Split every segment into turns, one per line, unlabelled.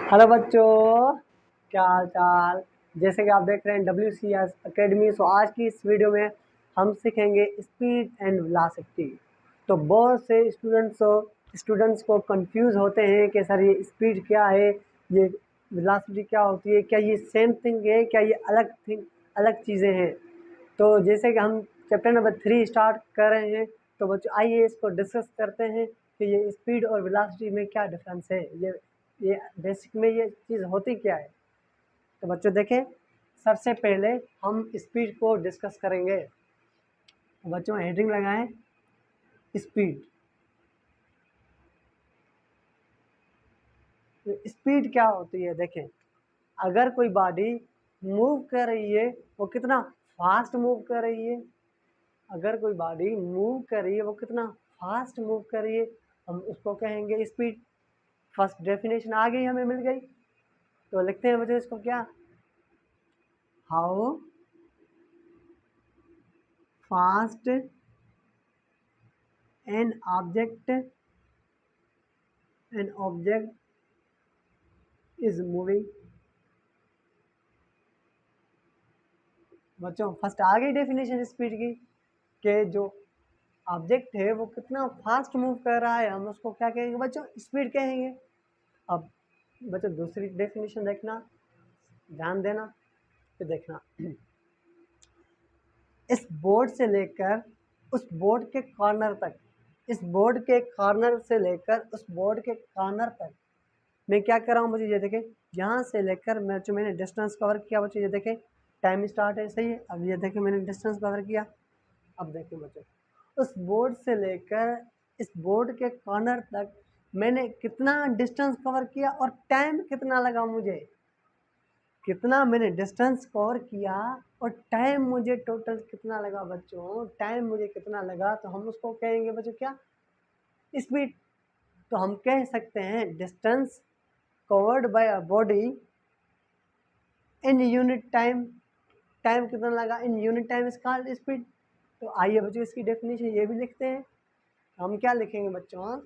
Hello बच्चों, क्या हाल चाल। जैसे कि आप देख रहे हैं WCS अकेडमी। सो आज की इस वीडियो में हम सीखेंगे स्पीड एंड वेलोसिटी। तो बहुत से स्टूडेंट्स को कंफ्यूज होते हैं कि सर ये स्पीड क्या है, ये वेलोसिटी क्या होती है, क्या ये सेम थिंग है, क्या ये अलग चीज़ें हैं। तो जैसे कि हम चैप्टर नंबर 3 स्टार्ट कर रहे हैं, तो बच्चों आइए इसको डिस्कस करते हैं कि ये स्पीड और वेलोसिटी में क्या डिफरेंस है, ये बेसिक में ये चीज़ होती क्या है। तो बच्चों देखें, सबसे पहले हम स्पीड को डिस्कस करेंगे। बच्चों हेडिंग लगाएं स्पीड। तो स्पीड क्या होती है देखें, अगर कोई बॉडी मूव कर रही है वो कितना फास्ट मूव कर रही है। अगर कोई बॉडी मूव कर रही है वो कितना फास्ट मूव कर रही है, हम उसको कहेंगे स्पीड। फर्स्ट डेफिनेशन आ गई, हमें मिल गई। तो लिखते हैं बच्चों इसको क्या, how fast an object is moving। बच्चों फर्स्ट आ गई डेफिनेशन स्पीड की कि जो ऑब्जेक्ट है वो कितना फास्ट मूव कर रहा है, हम उसको क्या कहेंगे बच्चों, स्पीड कहेंगे। अब बच्चों दूसरी डेफिनेशन देखना, ध्यान देना, फिर देखना। इस बोर्ड से लेकर उस बोर्ड के कॉर्नर तक, इस बोर्ड के कॉर्नर से लेकर उस बोर्ड के कॉर्नर तक मैं क्या कर रहा हूँ बच्चों, ये देखें, यहाँ से लेकर मैंने डिस्टेंस कवर किया बच्चों, ये देखें टाइम स्टार्ट है, सही है। अब ये देखें मैंने डिस्टेंस कवर किया। अब देखें बच्चों, उस बोर्ड से लेकर इस बोर्ड के कॉर्नर तक मैंने कितना डिस्टेंस कवर किया और टाइम कितना लगा मुझे, कितना मैंने डिस्टेंस कवर किया और टाइम मुझे टोटल कितना लगा बच्चों, टाइम मुझे कितना लगा, तो हम उसको कहेंगे बच्चों क्या, स्पीड। तो हम कह सकते हैं distance covered by a body in unit time, time कितना लगा इन unit time is called speed. तो आइए बच्चों इसकी डेफिनेशन ये भी लिखते हैं। हम क्या लिखेंगे बच्चों,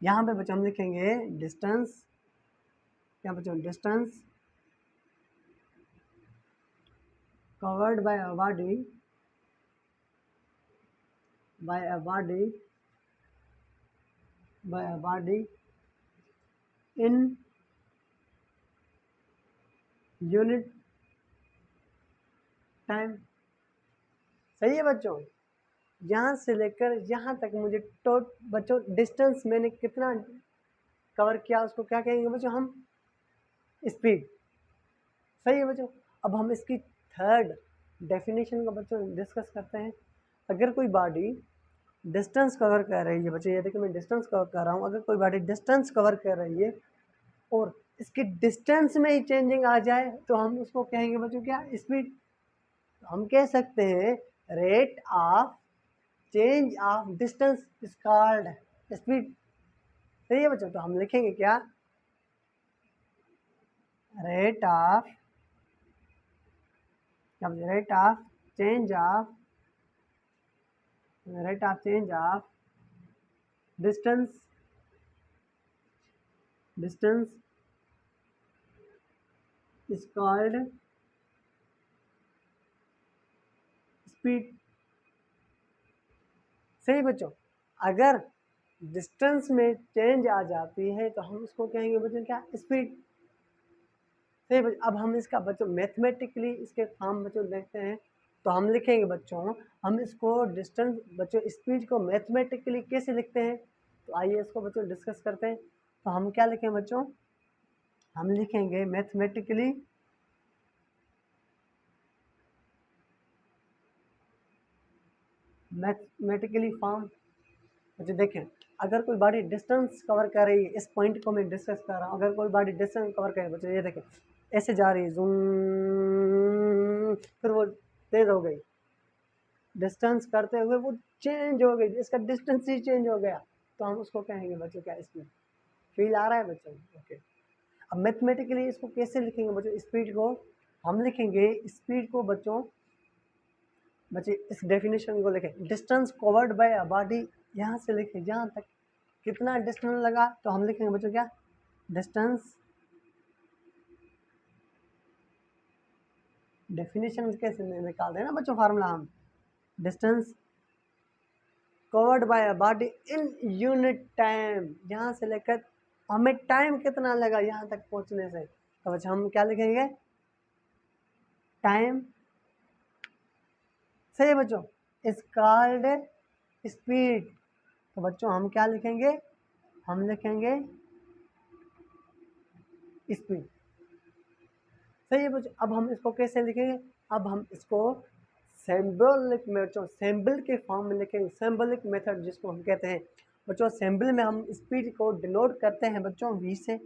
यहाँ पे बच्चों हम लिखेंगे डिस्टेंस, क्या बच्चों, distance covered by a body, by a body, by a body in unit time. सही है बच्चों, यहाँ से लेकर यहाँ तक मुझे बच्चों डिस्टेंस मैंने कितना कवर किया उसको क्या कहेंगे बच्चों, हम स्पीड। सही है बच्चों। अब हम इसकी थर्ड डेफिनेशन का बच्चों डिस्कस करते हैं। अगर कोई बॉडी डिस्टेंस कवर कर रही है बच्चों, ये देखिए मैं डिस्टेंस कवर कर रहा हूँ, अगर कोई बॉडी डिस्टेंस कवर कर रही है और इसकी डिस्टेंस में ही चेंजिंग आ जाए तो हम उसको कहेंगे बच्चों क्या, स्पीड। हम कह सकते हैं rate of change of distance is called speed. सही है बच्चों। तो हम लिखेंगे क्या, rate of, rate of change of, rate of change of distance, distance is called speed. सही बच्चों, अगर डिस्टेंस में चेंज आ जाती है तो हम उसको कहेंगे बच्चों क्या, स्पीड। सही बच्चों। अब हम इसका बच्चों मैथमेटिकली इसके फॉर्म बच्चों देखते हैं, तो हम लिखेंगे बच्चों, हम इसको डिस्टेंस बच्चों स्पीड को मैथमेटिकली कैसे लिखते हैं, तो आइए इसको बच्चों डिस्कस करते हैं। तो हम क्या लिखें बच्चों, हम लिखेंगे मैथमेटिकली, मैथमेटिकली फॉर्म। अच्छा देखें, अगर कोई बॉडी डिस्टेंस कवर कर रही है, इस पॉइंट को मैं डिस्कस कर रहा हूँ, अगर कोई बॉडी डिस्टेंस कवर करे बच्चों, ये देखें ऐसे जा रही है जूम, फिर वो तेज हो गई, डिस्टेंस करते हुए वो चेंज हो गई, इसका डिस्टेंस ही चेंज हो गया, तो हम उसको कहेंगे बच्चों क्या, स्पीड। फील आ रहा है बच्चों, ओके। अब मैथमेटिकली इसको कैसे लिखेंगे बच्चों, स्पीड को हम लिखेंगे, स्पीड को बच्चों बच्चे इस डेफिनेशन को लिखें, distance covered by a body, यहाँ से लिखें जहाँ तक कितना डिस्टेंस लगा, तो हम लिखेंगे बच्चों क्या, डिस्टेंस डेफिनेशन कैसे निकाल देना बच्चों, फार्मूला हम distance covered by a body in unit time, यहाँ से लेकर हमें टाइम कितना लगा यहाँ तक पहुँचने से, तो बच्चों हम क्या लिखेंगे, टाइम। सही है बच्चों, इज कॉल्ड स्पीड, तो बच्चों हम क्या लिखेंगे, हम लिखेंगे स्पीड। सही है बच्चों, अब हम इसको कैसे लिखेंगे, अब हम इसको सिंबलिक में बच्चों, सिंबल के फॉर्म में लिखेंगे, सिंबलिक मेथड जिसको हम कहते हैं बच्चों। सिंबल में हम स्पीड को डिनोट करते हैं बच्चों वी से।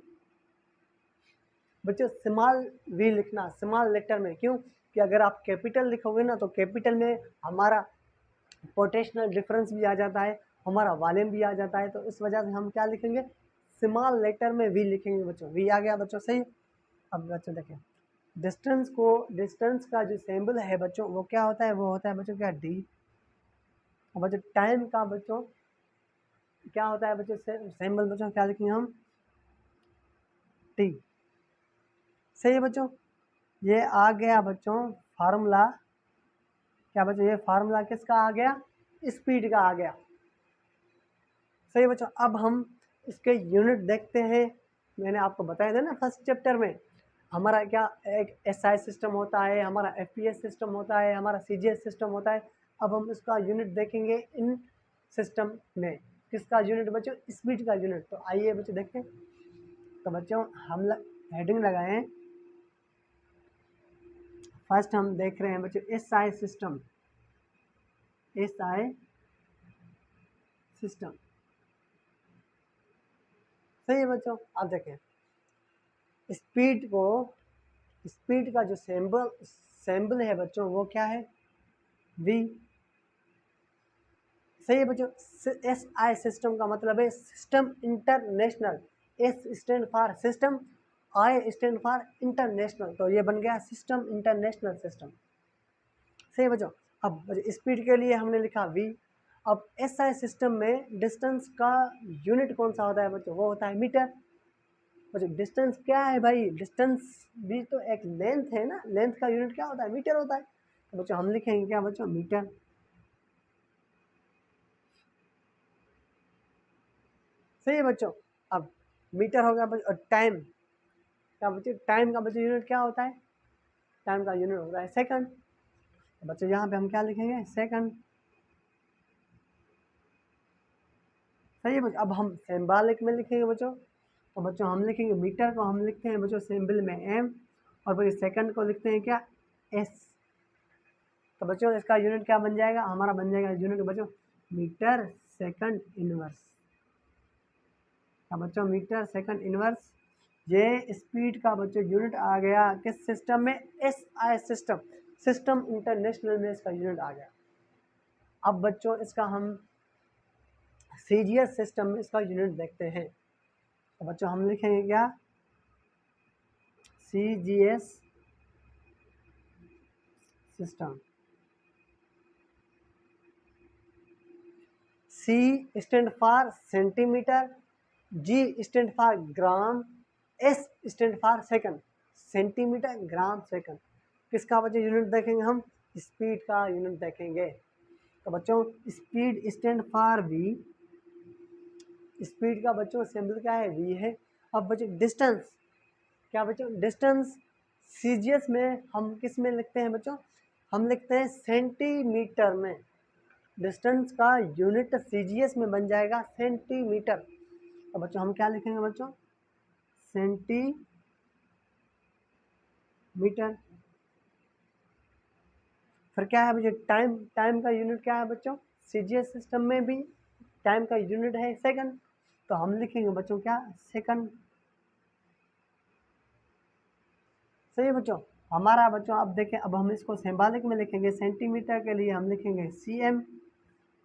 बच्चों स्मॉल वी लिखना, स्मॉल लेटर में, क्यों कि अगर आप कैपिटल लिखोगे ना तो कैपिटल में हमारा पोटेंशियल डिफरेंस भी आ जाता है, हमारा वॉल्यूम भी आ जाता है, तो इस वजह से हम क्या लिखेंगे, स्मॉल लेटर में वी लिखेंगे बच्चों। वी आ गया बच्चों, सही। अब बच्चों देखें डिस्टेंस को, डिस्टेंस का जो सिंबल है बच्चों वो क्या होता है, वो होता है बच्चों क्या, डी। और बच्चों टाइम का बच्चों क्या होता है बच्चों, सिंबल बच्चों क्या लिखेंगे हम, टी। सही है बच्चों, ये आ गया बच्चों फार्मूला, क्या बच्चों, ये फार्मूला किसका आ गया, स्पीड का आ गया। सही है बच्चों, अब हम इसके यूनिट देखते हैं। मैंने आपको बताया था ना फर्स्ट चैप्टर में, हमारा क्या एक एसआई सिस्टम होता है, हमारा एफपीएस सिस्टम होता है, हमारा सीजीएस सिस्टम होता है। अब हम इसका यूनिट देखेंगे इन सिस्टम में, किसका यूनिट बच्चों, स्पीड का यूनिट। तो आइए बच्चों देखें, तो बच्चों हम हेडिंग लगाएं, फर्स्ट हम देख रहे हैं बच्चों एसआई सिस्टम, एसआई सिस्टम। सही है बच्चों, आप देखें स्पीड को, स्पीड का जो सिंबल है बच्चों वो क्या है, वी। सही है बच्चों, एस आई सिस्टम का मतलब है system international. S stand for system, I stand for international, तो ये बन गया सिस्टम इंटरनेशनल सिस्टम। सही है बच्चों, अब स्पीड के लिए हमने लिखा वी। अब एस आई सिस्टम में डिस्टेंस का यूनिट कौन सा होता है बच्चों, वो होता है मीटर। बच्चों डिस्टेंस क्या है भाई, डिस्टेंस भी तो एक लेंथ है ना, लेंथ का यूनिट क्या होता है, मीटर होता है। तो बच्चों हम लिखेंगे क्या बच्चों, मीटर। सही है बच्चों, अब मीटर हो गया बच्चों। और टाइम क्या बच्चों, टाइम का बच्चों यूनिट क्या होता है, टाइम का यूनिट होता है सेकंड। तो बच्चों यहाँ पे हम क्या लिखेंगे, सेकंड। सही है बच्चों, अब हम सिंबॉलिक में लिखेंगे बच्चों, तो बच्चों हम लिखेंगे मीटर को हम लिखते हैं बच्चों सिंबल में एम, और बच्चों सेकंड को लिखते हैं क्या, एस। तो बच्चों इसका यूनिट क्या बन जाएगा, हमारा बन जाएगा यूनिट बच्चों मीटर सेकंड इनवर्स। बच्चों मीटर सेकंड इनवर्स, ये स्पीड का बच्चों यूनिट आ गया किस सिस्टम में, S I system, system international में इसका यूनिट आ गया। अब बच्चों इसका हम सीजीएस सिस्टम में इसका यूनिट देखते हैं। तो बच्चों हम लिखेंगे क्या, CGS system. C stand for centimetre, G stand for gram, S stand for second, centimetre gram second. किसका बच्चों यूनिट देखेंगे हम, स्पीड का यूनिट देखेंगे। तो बच्चों speed stand for V, speed का बच्चों सिंबल क्या है, वी है। अब बच्चों डिस्टेंस, क्या बच्चों डिस्टेंस, सीजीएस में हम किस में लिखते हैं बच्चों, हम लिखते हैं सेंटीमीटर में। डिस्टेंस का यूनिट सीजीएस में बन जाएगा सेंटीमीटर। तो बच्चों हम क्या लिखेंगे बच्चों, सेंटीमीटर। फिर क्या है बच्चों टाइम, टाइम का यूनिट क्या है बच्चों, सीजीएस सिस्टम में भी टाइम का यूनिट है सेकंड, तो हम लिखेंगे बच्चों क्या, सेकंड। सही है बच्चों, हमारा बच्चों अब देखें, अब हम इसको सिंबॉलिक में लिखेंगे, सेंटीमीटर के लिए हम लिखेंगे सीएम,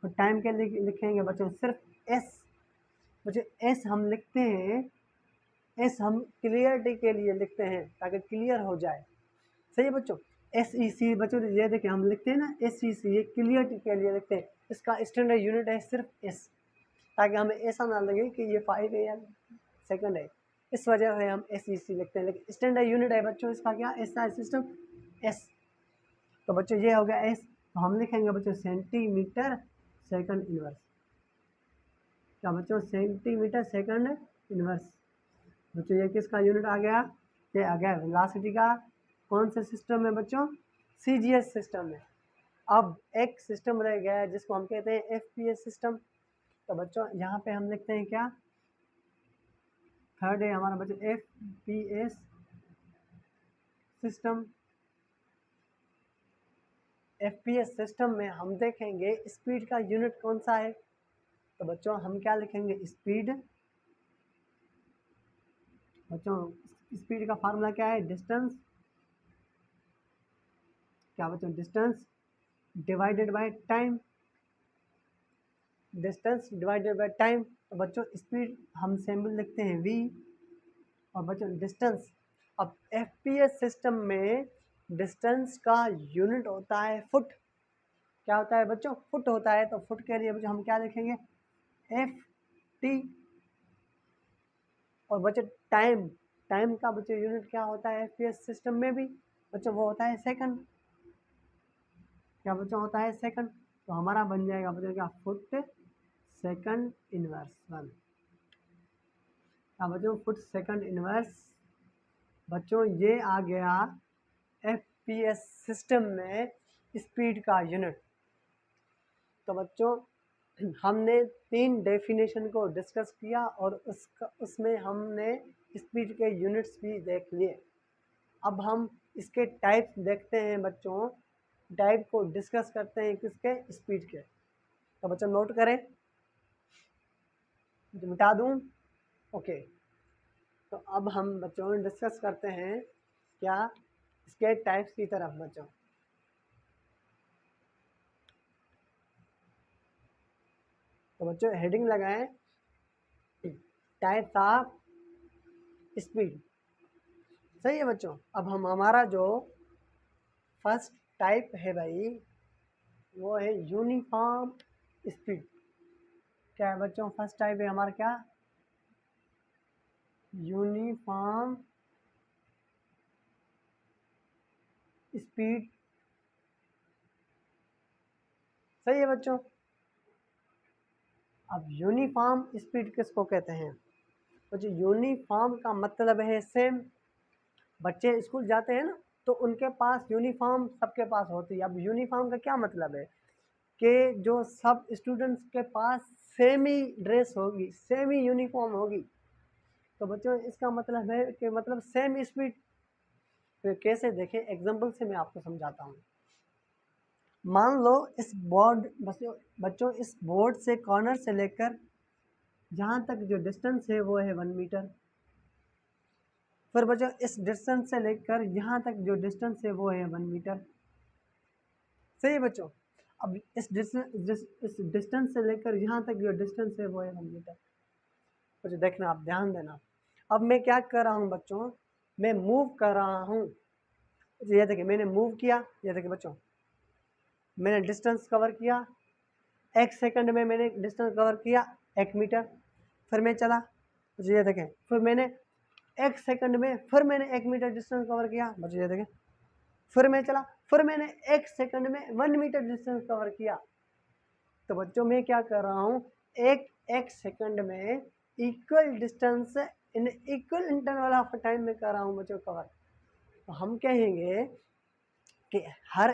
और टाइम के लिए लिखेंगे बच्चों सिर्फ एस। बच्चों एस हम लिखते हैं, एस हम क्लियरिटी के लिए लिखते हैं ताकि क्लियर हो जाए। सही है बच्चों, एस ई सी बच्चों ये देखिए हम लिखते हैं ना एस ई सी, ये क्लियरिटी के लिए लिखते हैं। इसका स्टैंडर्ड यूनिट है सिर्फ एस, ताकि हमें ऐसा ना लगे कि ये 5 है या सेकंड है। इस वजह से हम SEC लिखते हैं। लेकिन स्टैंडर्ड यूनिट है बच्चों इसका क्या, SI सिस्टम S। तो बच्चों ये हो गया S, तो हम लिखेंगे बच्चों सेंटीमीटर सेकंड इनवर्स। क्या बच्चों, सेंटीमीटर सेकंड इनवर्स। बच्चों ये किसका यूनिट आ गया, ये आ गया वेलोसिटी का। कौन से सिस्टम में बच्चों, CGS सिस्टम में। अब एक सिस्टम रह गया है जिसको हम कहते हैं FPS सिस्टम। तो बच्चों यहाँ पे हम लिखते हैं क्या, थर्ड है हमारा बच्चों FPS सिस्टम। FPS सिस्टम में हम देखेंगे स्पीड का यूनिट कौन सा है। तो बच्चों हम क्या लिखेंगे, स्पीड। बच्चों स्पीड का फार्मूला क्या है, डिस्टेंस। क्या बच्चों, distance divided by time. Distance divided by time. तो बच्चों स्पीड हम सिंबल लिखते हैं v, और बच्चों डिस्टेंस। अब FPS सिस्टम में डिस्टेंस का यूनिट होता है फुट। क्या होता है बच्चों, फुट होता है। तो फुट के लिए बच्चों हम क्या लिखेंगे, FT। और बच्चों टाइम, टाइम का बच्चों यूनिट क्या होता है FPS सिस्टम में भी बच्चों, वो होता है सेकंड। क्या बच्चों होता है, सेकंड। तो हमारा बन जाएगा बच्चों क्या, फुट सेकंड इनवर्स 1। बच्चों फुट सेकंड इनवर्स। बच्चों ये आ गया FPS सिस्टम में स्पीड का यूनिट। तो बच्चों हमने 3 डेफिनेशन को डिस्कस किया और उसमें हमने स्पीड के यूनिट्स भी देख लिए। अब हम इसके टाइप्स देखते हैं बच्चों, टाइप को डिस्कस करते हैं किसके, स्पीड के। तो बच्चों नोट करें, तो मिटा दूं, ओके। तो अब हम बच्चों डिस्कस करते हैं क्या, इसके टाइप्स की तरफ बच्चों। तो बच्चों हेडिंग लगाएं, टाइप्स ऑफ स्पीड। सही है बच्चों। अब हम हमारा जो फर्स्ट टाइप है भाई, वो है यूनिफॉर्म स्पीड। क्या है बच्चों, फर्स्ट टाइप है हमारा क्या, यूनिफॉर्म स्पीड। सही है बच्चों। अब यूनिफॉर्म स्पीड किसको कहते हैं बच्चों, यूनिफॉर्म का मतलब है सेम। बच्चे स्कूल जाते हैं ना, तो उनके पास यूनिफॉर्म सबके पास होती है। अब यूनिफॉर्म का क्या मतलब है, कि जो सब स्टूडेंट्स के पास सेम ही ड्रेस होगी, सेम ही यूनिफॉर्म होगी। तो बच्चों इसका मतलब है कि मतलब सेम स्पीड। तो कैसे देखें, एग्जांपल से मैं आपको समझाता हूँ। मान लो इस बोर्ड, बच्चों इस बोर्ड से कॉर्नर से लेकर जहाँ तक जो डिस्टेंस है वो है 1 मीटर। फिर बच्चों इस डिस्टेंस से लेकर यहाँ तक जो डिस्टेंस है वो है 1 मीटर। सही है बच्चों। अब इस डिस्टेंस से लेकर यहाँ तक जो डिस्टेंस है वो है 1 मीटर। बच्चों देखना, आप ध्यान देना। अब मैं क्या कर रहा हूँ बच्चों, मैं मूव कर रहा हूँ। ये देखिए मैंने मूव किया, ये देखिए बच्चों मैंने डिस्टेंस कवर किया, 1 सेकंड में मैंने डिस्टेंस कवर किया 1 मीटर। फिर मैं चला, ये देखें, फिर मैंने 1 सेकंड में फिर मैंने 1 मीटर डिस्टेंस कवर किया। बच्चों ये देखें, फिर मैं चला, फिर मैंने 1 सेकंड में 1 मीटर डिस्टेंस कवर किया। तो बच्चों मैं क्या कर रहा हूँ, एक सेकंड में equal distance in equal interval of time में कर रहा हूँ बच्चों कवर। तो हम कहेंगे कि हर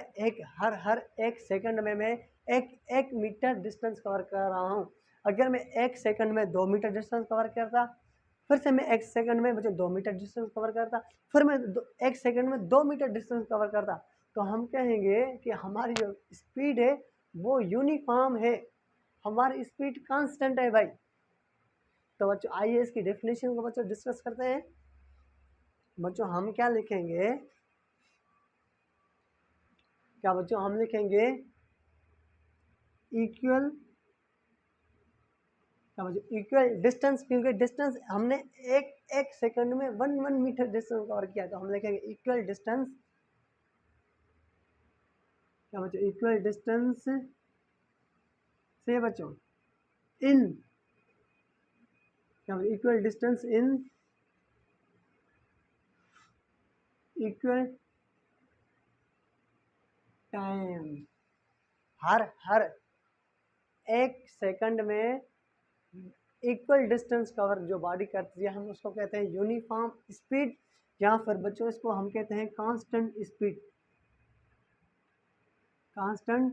एक सेकंड में मैं एक मीटर डिस्टेंस कवर कर रहा हूँ। अगर मैं 1 सेकंड में 2 मीटर डिस्टेंस कवर करता, फिर से मैं 1 सेकंड में बच्चों 2 मीटर डिस्टेंस कवर करता, फिर मैं 1 सेकंड में 2 मीटर डिस्टेंस कवर करता, तो हम कहेंगे कि हमारी जो स्पीड है वो यूनिफॉर्म है, हमारी स्पीड कांस्टेंट है भाई। तो बच्चों आइए इसकी डेफिनेशन को बच्चों डिस्कस करते हैं। बच्चों हम क्या लिखेंगे, क्या बच्चों हम लिखेंगे इक्वल, क्या बच्चों इक्वल डिस्टेंस, क्योंकि डिस्टेंस हमने एक सेकंड में 1 मीटर डिस्टेंस कवर किया। तो हम लिखेंगे इक्वल डिस्टेंस, क्या बच्चों इक्वल डिस्टेंस से बच्चों इन, क्या equal distance in equal time, her 1 second में इक्वल डिस्टेंस कवर जो बॉडी करती है हम उसको कहते हैं यूनिफॉर्म स्पीड, या फिर बच्चों इसको हम कहते हैं कांस्टेंट स्पीड, कांस्टेंट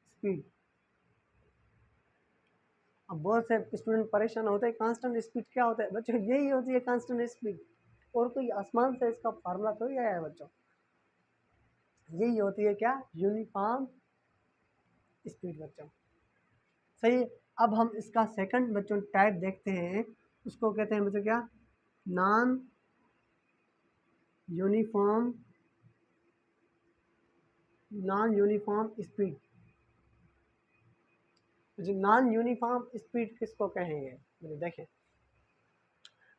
स्पीड। अब बहुत से स्टूडेंट परेशान होते हैं कांस्टेंट स्पीड क्या होता है बच्चों, यही होती है कांस्टेंट स्पीड, और कोई आसमान से इसका फार्मूला थोड़ी आया है बच्चों, यही होती है क्या, यूनिफॉर्म स्पीड बच्चों। सही है। अब हम इसका सेकंड बच्चों टाइप देखते हैं, उसको कहते हैं बच्चों क्या, non uniform, non uniform speed. जो नॉन यूनिफॉर्म स्पीड किसको कहेंगे, मुझे देखें,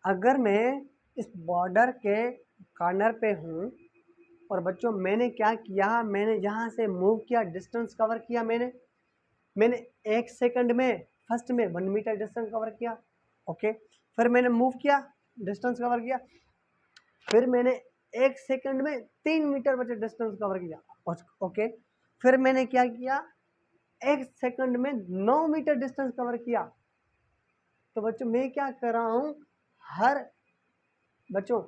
अगर मैं इस बॉर्डर के कॉर्नर पे हूँ और बच्चों मैंने क्या किया, मैंने यहाँ से मूव किया, डिस्टेंस कवर किया, मैंने 1 सेकंड में फर्स्ट में 1 मीटर डिस्टेंस कवर किया, ओके, फिर मैंने मूव किया, डिस्टेंस कवर किया, फिर मैंने 1 सेकंड में 3 मीटर बचे डिस्टेंस कवर किया, ओके, फिर मैंने क्या किया, 1 सेकंड में 9 मीटर डिस्टेंस कवर किया। तो बच्चों मैं क्या कर रहा हूँ, हर बच्चों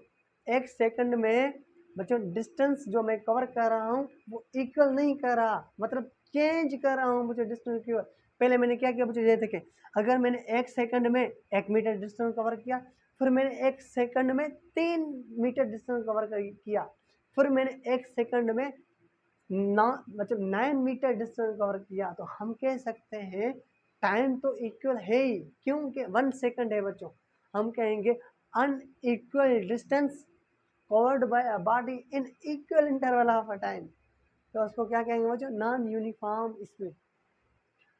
1 सेकंड में बच्चों डिस्टेंस जो मैं कवर कर रहा हूँ वो इक्वल नहीं कर रहा, मतलब चेंज कर रहा हूँ मुझे डिस्टेंस की। पहले मैंने क्या किया बच्चों, ये देखें, अगर मैंने 1 सेकंड में 1 मीटर डिस्टेंस कवर किया, फिर मैंने 1 सेकंड में 3 मीटर डिस्टेंस कवर किया, फिर मैंने 1 सेकंड में मतलब 9 मीटर डिस्टेंस कवर किया, तो हम कह सकते हैं टाइम तो इक्वल है ही, क्योंकि 1 सेकंड है बच्चों, हम कहेंगे unequal distance covered by a body in equal interval of a time, तो उसको क्या कहेंगे बच्चों, नॉन यूनिफॉर्म स्पीड।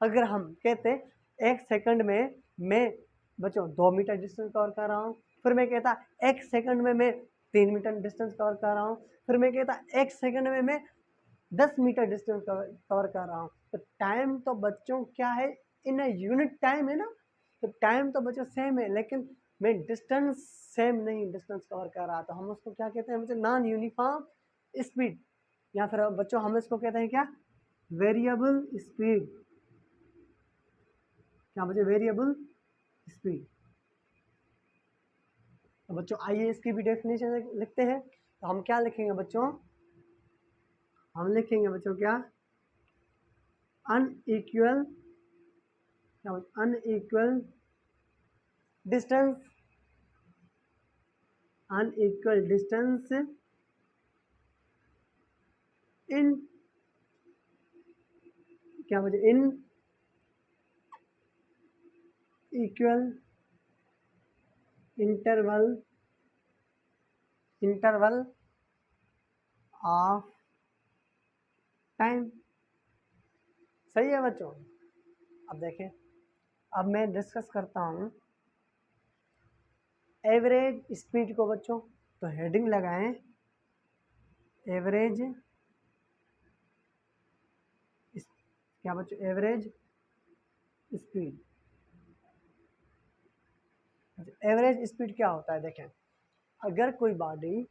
अगर हम कहते 1 सेकंड में मैं बच्चों 2 मीटर डिस्टेंस कवर कर रहा हूँ, फिर मैं कहता 1 सेकंड में मैं 3 मीटर डिस्टेंस कवर कर रहा हूँ, फिर मैं कहता 1 सेकंड में मैं 10 मीटर डिस्टेंस कवर कर रहा हूँ, तो टाइम तो बच्चों क्या है, इन अ यूनिट टाइम है ना, तो टाइम तो बच्चों सेम है, लेकिन मैं डिस्टेंस सेम नहीं डिस्टेंस कवर कर रहा, तो हम उसको क्या कहते हैं बच्चों, नॉन यूनिफॉर्म स्पीड, या फिर बच्चों हम इसको कहते हैं क्या, वेरिएबल स्पीड, क्या बच्चों, वेरिएबल स्पीड। तो बच्चों आइए इसकी भी डेफिनेशन लिखते हैं, तो हम क्या लिखेंगे बच्चों, हम लिखेंगे बच्चों क्या, unequal, unequal distance, unequal distance in, क्या मुझे, in equal interval, interval of time. सही है बच्चों। अब देखें, अब मैं डिस्कस करता हूँ एवरेज स्पीड को बच्चों, तो हेडिंग लगाएं एवरेज, क्या बच्चों, एवरेज स्पीड। एवरेज स्पीड क्या होता है, देखें, अगर कोई बॉडी,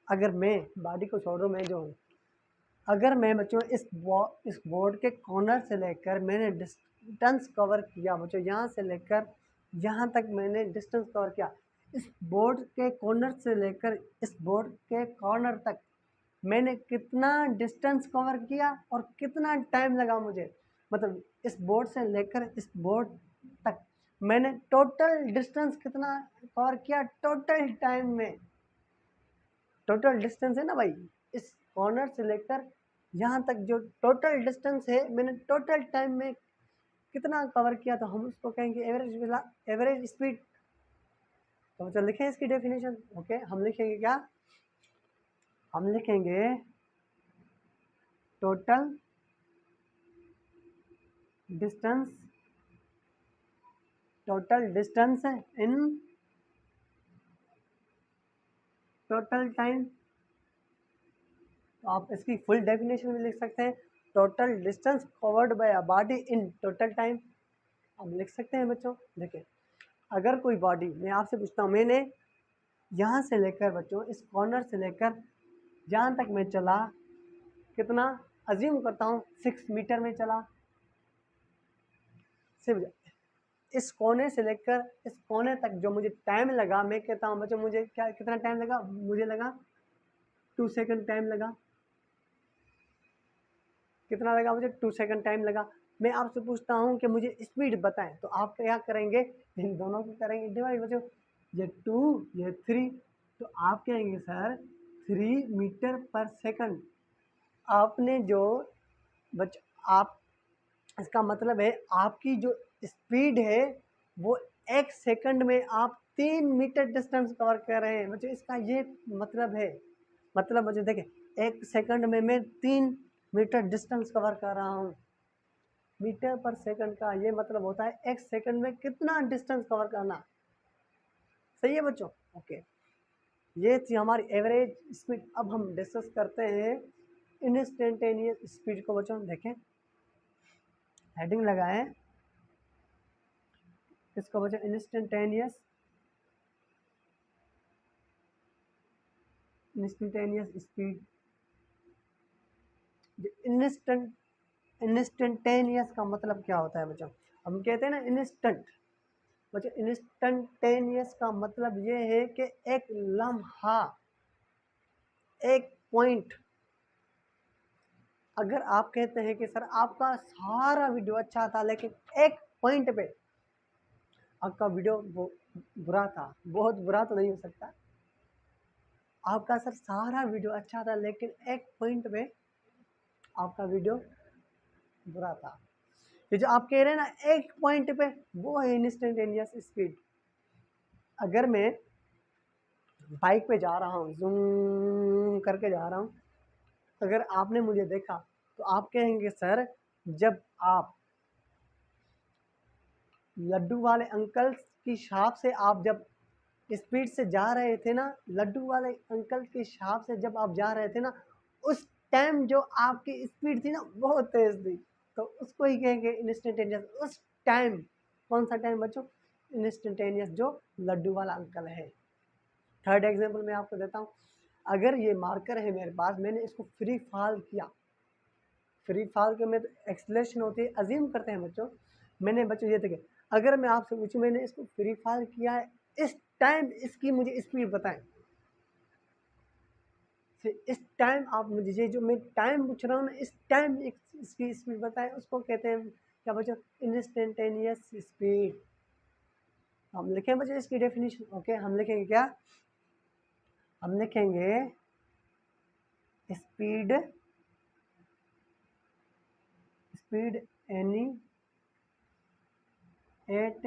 अगर मैं बॉडी को छोड़ो, मैं जो हूँ, अगर मैं बच्चों इस बोर्ड के कॉर्नर से लेकर मैंने डिस्टेंस कवर किया बच्चों, यहाँ से लेकर यहाँ तक मैंने डिस्टेंस कवर किया, इस बोर्ड के कॉर्नर से लेकर इस बोर्ड के कॉर्नर तक मैंने कितना डिस्टेंस कवर किया और कितना टाइम लगा मुझे, मतलब इस बोर्ड से लेकर इस बोर्ड तक मैंने टोटल डिस्टेंस कितना कवर किया टोटल टाइम में, टोटल डिस्टेंस है ना भाई, इस कॉर्नर से लेकर यहाँ तक जो टोटल डिस्टेंस है मैंने टोटल टाइम में कितना कवर किया, तो हम उसको कहेंगे एवरेज, एवरेज स्पीड। तो चलो लिखें इसकी डेफिनेशन, ओके, हम लिखेंगे क्या, हम लिखेंगे total distance, total distance in total time. तो आप इसकी फुल डेफिनेशन भी लिख सकते हैं, total distance covered by a body in total time, हम लिख सकते हैं बच्चों। देखिए, अगर कोई बॉडी, मैं आपसे पूछता हूँ, मैंने यहाँ से लेकर बच्चों इस कॉर्नर से लेकर जहाँ तक मैं चला, कितना अज्यूम करता हूँ 6 मीटर में चला। सिर्फ इस कोने से लेकर इस कोने तक जो मुझे टाइम लगा, मैं कहता हूँ बच्चों मुझे क्या कितना टाइम लगा, मुझे लगा 2 सेकंड टाइम लगा। कितना लगा मुझे? 2 सेकंड टाइम लगा। मैं आपसे पूछता हूँ कि मुझे स्पीड बताएं, तो आप क्या करेंगे? इन दोनों को करेंगे डिवाइड बच्चों, ये 2 ये 3, तो आप कहेंगे सर 3 मीटर पर सेकंड। आपने जो बच्चों आप इसका मतलब है आपकी जो स्पीड है वो 1 सेकंड में आप 3 मीटर डिस्टेंस कवर कर रहे हैं बच्चों, इसका ये मतलब है। मतलब बच्चों देखें, 1 सेकंड में मैं 3 मीटर डिस्टेंस कवर कर रहा हूँ। मीटर पर सेकंड का ये मतलब होता है 1 सेकंड में कितना डिस्टेंस कवर करना। सही है बच्चों? ओके, ये थी हमारी एवरेज स्पीड। अब हम डिस्कस करते हैं इंस्टेंटेनियस स्पीड को बच्चों। देखें, हेडिंग लगाएं इसको बच्चों, इंस्टेंटेनियस स्पीड। इंस्टेंटेनियस का मतलब क्या होता है बच्चों? हम कहते हैं ना इंस्टेंट, बच्चों इंस्टेंटेनियस का मतलब ये है कि एक लम्हा, एक पॉइंट। अगर आप कहते हैं कि सर आपका सारा वीडियो अच्छा था लेकिन एक पॉइंट पे आपका वीडियो बुरा था, बहुत बुरा तो नहीं हो सकता, आपका सर सारा वीडियो अच्छा था लेकिन एक पॉइंट पे आपका वीडियो बुरा था, ये जो आप कह रहे हैं ना एक पॉइंट पे, वो है इंस्टेंटेनियस स्पीड। अगर मैं बाइक पे जा रहा हूँ, जूम करके जा रहा हूँ, अगर आपने मुझे देखा तो आप कहेंगे सर जब आप लड्डू वाले अंकल की शॉप से आप जब स्पीड से जा रहे थे ना, लड्डू वाले अंकल की शॉप से जब आप जा रहे थे ना, उस टाइम जो आपकी स्पीड थी ना बहुत तेज थी, तो उसको ही कहेंगे इंस्टेंटेनियस। उस टाइम, कौन सा टाइम बच्चों? इंस्टेंटेनियस, जो लड्डू वाला अंकल है। थर्ड एग्जांपल मैं आपको देता हूँ। अगर ये मार्कर है मेरे पास, मैंने इसको फ्री फॉल किया, फ्री फॉल के में तो एक्सलेशन होती है, अजीम करते हैं बच्चों। मैंने बच्चों ये देखें, अगर मैं आपसे पूछूं मैंने इसको फ्री फॉल किया है, इस टाइम इसकी मुझे स्पीड बताएं। फिर इस टाइम आप मुझे ये जो मैं टाइम पूछ रहा हूँ ना, इस टाइम इसकी स्पीड बताएं, उसको कहते हैं क्या बच्चों? Instantaneous speed. हम लिखें बच्चों इसकी डेफिनेशन। ओके, हम लिखेंगे क्या? हम लिखेंगे speed, speed any at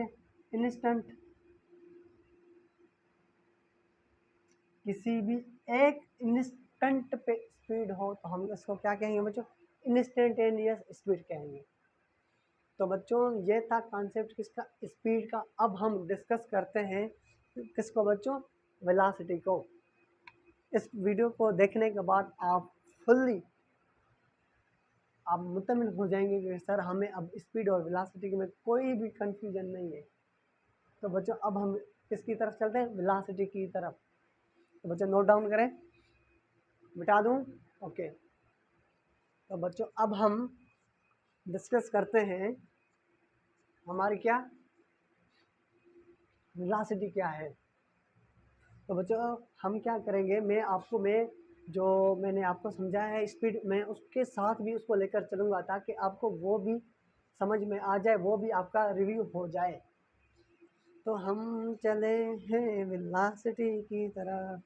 instant, किसी भी एक इंस्टेंट पे स्पीड हो तो हम इसको क्या कहेंगे बच्चों? इंस्टेंटेनियस स्पीड कहेंगे। तो बच्चों ये था कॉन्सेप्ट किसका? स्पीड का। अब हम डिस्कस करते हैं किसको बच्चों? वेलोसिटी को। इस वीडियो को देखने के बाद आप फुल्ली आप मुतमिन हो जाएंगे कि सर हमें अब स्पीड और वेलोसिटी में कोई भी कंफ्यूजन नहीं है। तो बच्चों अब हम किसकी तरफ चलते हैं? वेलोसिटी की तरफ। तो बच्चों नोट डाउन करें, मिटा दूं? ओके, तो बच्चों अब हम डिस्कस करते हैं हमारी क्या वेलोसिटी क्या है। तो बच्चों हम क्या करेंगे, मैं जो मैंने आपको समझाया है स्पीड, मैं उसके साथ भी उसको लेकर चलूँगा ताकि आपको वो भी समझ में आ जाए, वो भी आपका रिव्यू हो जाए। तो हम चले हैं वेलोसिटी की तरफ।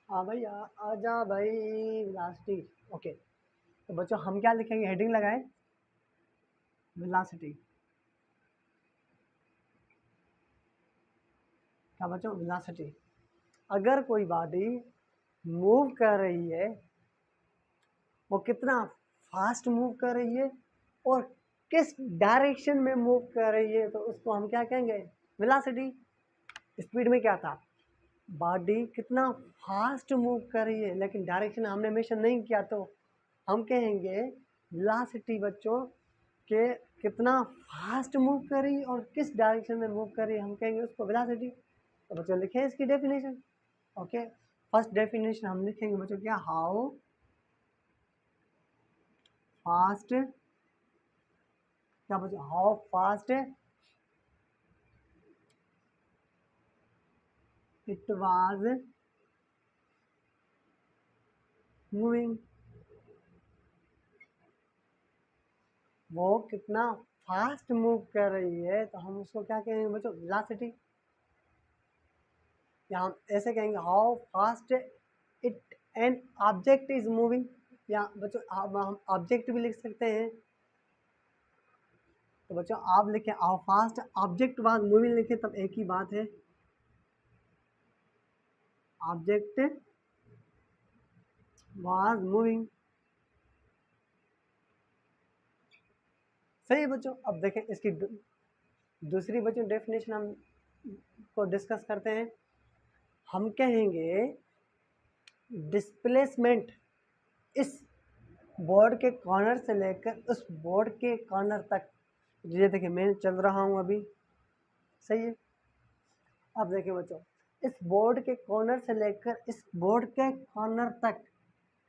हाँ भैया आजा भाई, वेलोसिटी। ओके, तो बच्चों हम क्या लिखेंगे? हेडिंग लगाएं वेलोसिटी। क्या बच्चों? वेलोसिटी। अगर कोई बॉडी मूव कर रही है, वो कितना फास्ट मूव कर रही है और किस डायरेक्शन में मूव कर रही है, तो उसको हम क्या कहेंगे? वेलोसिटी। स्पीड में क्या था? बॉडी कितना फास्ट मूव कर रही है लेकिन डायरेक्शन हमने मेंशन नहीं किया, तो हम कहेंगे वेलोसिटी बच्चों के कितना फास्ट मूव कर रही है और किस डायरेक्शन में मूव कर रही है, हम कहेंगे उसको वेलोसिटी। तो बच्चों लिखें इसकी डेफिनेशन। ओके, फर्स्ट डेफिनेशन हम लिखेंगे बच्चों क्या, हाउ फास्ट, क्या बच्चों, how fast it was moving, वो कितना फास्ट मूव कर रही है, तो हम उसको क्या कहेंगे बच्चों, वेलोसिटी। या हम ऐसे कहेंगे how fast it an object is moving, या बच्चों हम ऑब्जेक्ट भी लिख सकते हैं। तो बच्चों आप लिखें how fast object was moving, लिखे तब एक ही बात है, ऑब्जेक्ट वाज मूविंग। सही है बच्चों। अब देखें इसकी दूसरी बच्चों डेफिनेशन हम को डिस्कस करते हैं। हम कहेंगे डिस्प्लेसमेंट इस बोर्ड के कॉर्नर से लेकर उस बोर्ड के कॉर्नर तक, ये देखिए मैं चल रहा हूँ अभी, सही है। अब देखिए बच्चों, इस बोर्ड के कॉर्नर से लेकर इस बोर्ड के कॉर्नर तक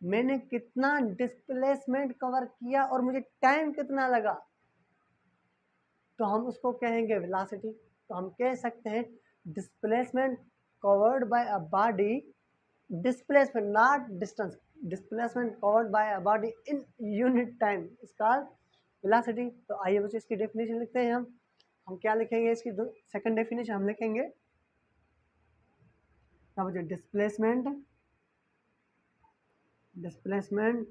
मैंने कितना डिस्प्लेसमेंट कवर किया और मुझे टाइम कितना लगा, तो हम उसको कहेंगे वेलोसिटी। तो हम कह सकते हैं displacement covered by a body, displacement not distance, displacement covered by a body in unit time is called velocity। तो आइए बच्चों इसकी डेफिनेशन लिखते हैं। हम क्या लिखेंगे, इसकी सेकंड डेफिनेशन हम लिखेंगे क्या बच्चों, displacement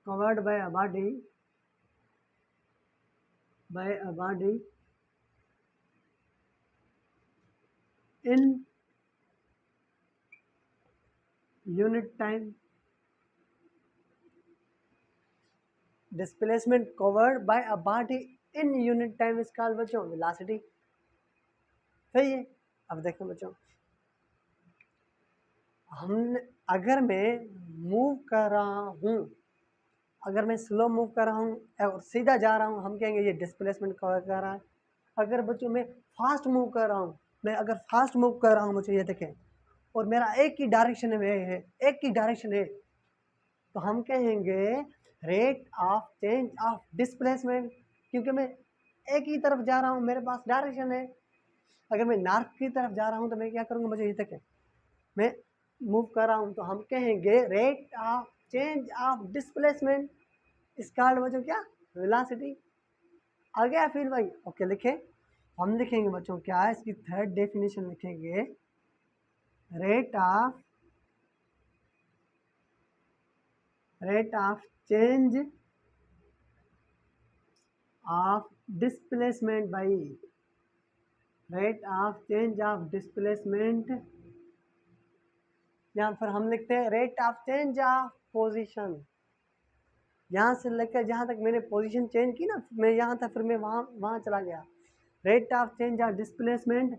covered by a body in unit time, displacement covered by a body in unit time is called बच्चों velocity। सही है। अब देखो बच्चों, हम अगर मैं मूव कर रहा हूँ, अगर मैं स्लो मूव कर रहा हूँ और सीधा जा रहा हूँ, हम कहेंगे ये डिस्प्लेसमेंट कवर कर रहा है। अगर बच्चों मैं फास्ट मूव कर रहा हूँ, मैं अगर फास्ट मूव कर रहा हूँ बच्चों ये देखें, और मेरा एक ही डायरेक्शन में है, एक ही डायरेक्शन है, तो हम कहेंगे rate of change of displacement, क्योंकि मैं एक ही तरफ जा रहा हूँ, मेरे पास डायरेक्शन है। अगर मैं नॉर्थ की तरफ जा रहा हूँ तो मैं क्या करूँगा बच्चों, ये देखें मैं मूव कर रहा हूँ, तो हम कहेंगे rate of change of displacement इस कॉल्ड बच्चों क्या, वेलोसिटी। आ गया फिर भाई। ओके लिखे, हम लिखेंगे बच्चों क्या है, इसकी थर्ड डेफिनेशन लिखेंगे rate of change of displacement by, rate of change of displacement, या फिर हम लिखते हैं rate of change of position. यहाँ से लेकर जहाँ तक मैंने पोजीशन चेंज की ना, मैं यहाँ था फिर मैं वहाँ चला गया। Rate of change of displacement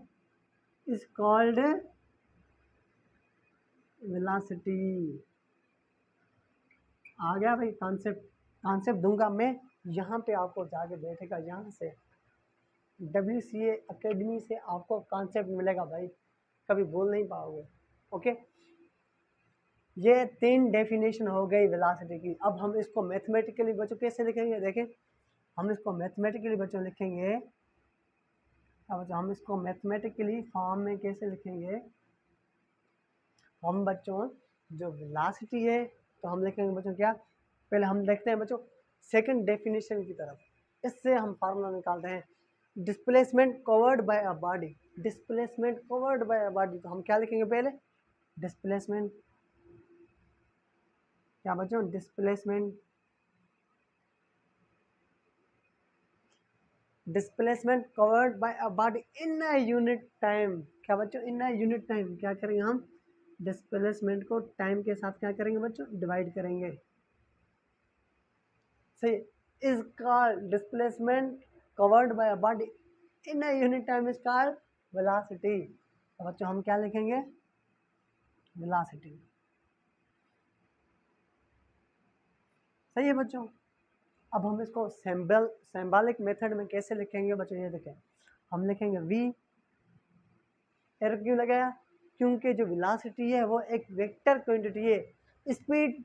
is called velocity. आ गया भाई कॉन्सेप्ट, कॉन्सेप्ट दूंगा मैं, यहाँ पे आपको जाके बैठेगा, यहाँ से WCA एकेडमी से आपको कॉन्सेप्ट मिलेगा भाई, कभी बोल नहीं पाओगे। ओके, ये 3 डेफिनेशन हो गई वेलोसिटी की। अब हम इसको मैथमेटिकली बच्चों कैसे लिखेंगे, देखें हम इसको मैथमेटिकली बच्चों लिखेंगे। अब हम इसको मैथमेटिकली फॉर्म में कैसे लिखेंगे, हम बच्चों जो वेलोसिटी है तो हम लिखेंगे बच्चों क्या, पहले हम देखते हैं बच्चों सेकंड डेफिनेशन की तरफ, इससे हम फार्मूला निकालते हैं displacement covered by a body, displacement covered by a body. तो हम क्या लिखेंगे पहले, डिस्प्लेसमेंट, क्या बच्चों, displacement covered by a body in a unit time. क्या बच्चों, इन अ यूनिट टाइम, क्या करेंगे हम डिस्प्लेसमेंट को टाइम के साथ क्या करेंगे बच्चों, डिवाइड करेंगे। सही, is called displacement covered by a body in a unit time is called velocity. तो बच्चों हम क्या लिखेंगे, वेलोसिटी। सही है बच्चों। अब हम इसको सिंबॉलिक मेथड में कैसे लिखेंगे बच्चों, ये देखें हम लिखेंगे v एरो क्यों लगाया? क्योंकि जो वेलोसिटी है वो एक वेक्टर क्वांटिटी है, स्पीड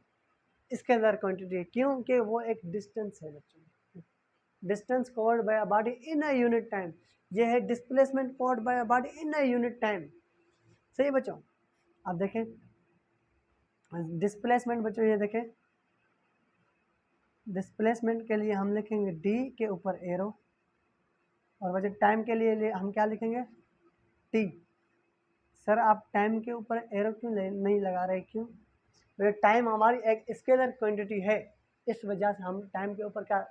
स्केलर क्वांटिटी है, क्योंकि वो एक डिस्टेंस है बच्चों, distance covered by a body in a unit time. ये है displacement covered by a body in a unit time. सही बच्चों, अब देखें डिस्प्लेसमेंट बच्चों, ये देखें डिस्प्लेसमेंट के लिए हम लिखेंगे डी के ऊपर एरो, और बच्चों टाइम के लिए हम क्या लिखेंगे? टी। सर आप टाइम के ऊपर एरो क्यों नहीं लगा रहे, क्यों? टाइम हमारी एक स्केलर क्वांटिटी है, इस वजह से हम टाइम के ऊपर क्या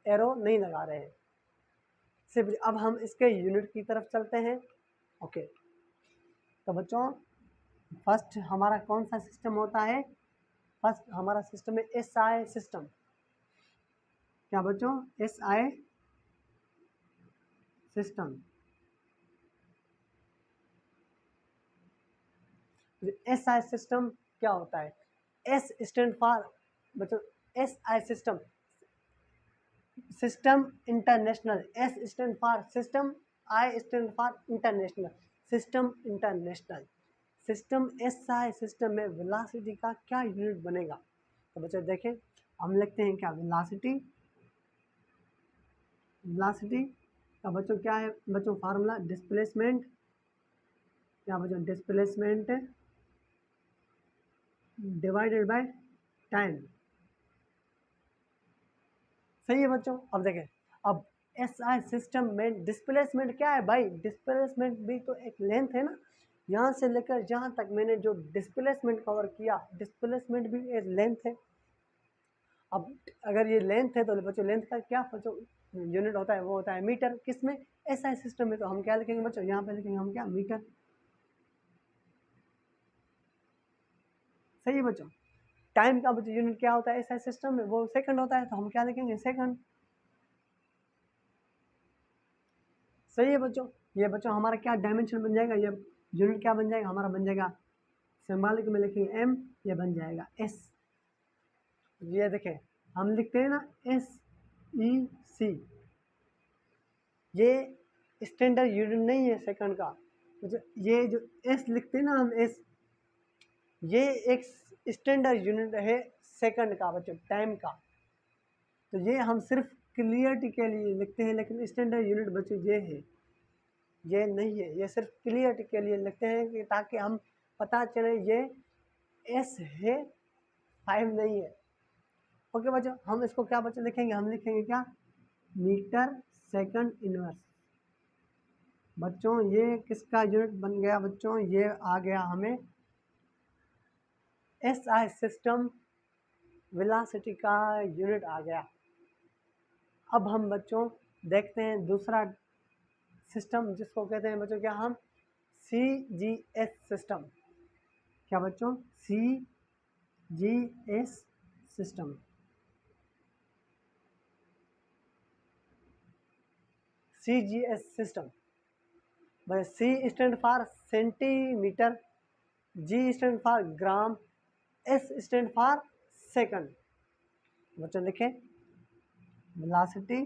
एरो नहीं लगा रहे हैं। सिर्फ अब हम इसके यूनिट की तरफ चलते हैं। ओके, तो बच्चों फर्स्ट हमारा कौन सा सिस्टम होता है? फर्स्ट हमारा सिस्टम है SI सिस्टम। क्या बच्चों? SI system. SI सिस्टम क्या होता है? S स्टैंड फॉर बच्चों, SI system, system international. S stand for system, I stand for international, system international. System SI system में वेलोसिटी का क्या यूनिट बनेगा? तो बच्चों देखें, हम लिखते हैं क्या? वेलोसिटी। वेलोसिटी का बच्चों क्या है बच्चों फार्मूला? डिस्प्लेसमेंट। क्या बच्चों? Displacement divided by time. सही है बच्चों। अब देखें, अब SI सिस्टम में डिस्प्लेसमेंट क्या है भाई? डिस्प्लेसमेंट भी तो एक लेंथ है ना, यहाँ से लेकर जहाँ तक मैंने जो डिस्प्लेसमेंट कवर किया, डिस्प्लेसमेंट भी एक लेंथ है। अब अगर ये लेंथ है तो बच्चों लेंथ का क्या बच्चों यूनिट होता है? वो होता है मीटर। किस में? SI सिस्टम में। तो हम क्या लिखेंगे बच्चों? यहाँ पे लिखेंगे हम क्या? मीटर। सही है बच्चों। टाइम का बच्चों यूनिट क्या होता है SI सिस्टम में? वो सेकंड होता है, तो हम क्या लिखेंगे? सेकंड। सही है बच्चों। ये बच्चों हमारा क्या डायमेंशन बन जाएगा? ये यूनिट क्या बन जाएगा? हमारा बन जाएगा सिंबॉलिक में लिखेंगे M, ये बन जाएगा S। ये देखें, हम लिखते हैं ना SEC, ये स्टैंडर्ड यूनिट नहीं है सेकंड का। तो ये जो S लिखते हैं ना हम S, ये एक स्टैंडर्ड यूनिट है सेकंड का बच्चों, टाइम का। तो ये हम सिर्फ क्लियरिटी के लिए लिखते हैं, लेकिन स्टैंडर्ड यूनिट बच्चों ये है, ये नहीं है। ये सिर्फ क्लियरिटी के लिए लिखते हैं कि ताकि हम पता चले ये S है, 5 नहीं है। ओके बच्चों, हम इसको क्या बच्चों लिखेंगे? हम लिखेंगे क्या? Metre second inverse. बच्चों ये किसका यूनिट बन गया बच्चों? ये आ गया हमें SI सिस्टम वेलोसिटी का यूनिट आ गया। अब हम बच्चों देखते हैं दूसरा सिस्टम, जिसको कहते हैं बच्चों क्या हम? CGS system. क्या बच्चों? CGS system. CGS सिस्टम, बस C stand for centimetre, G stand for gram, S stand for second. बच्चों लिखें वेलोसिटी,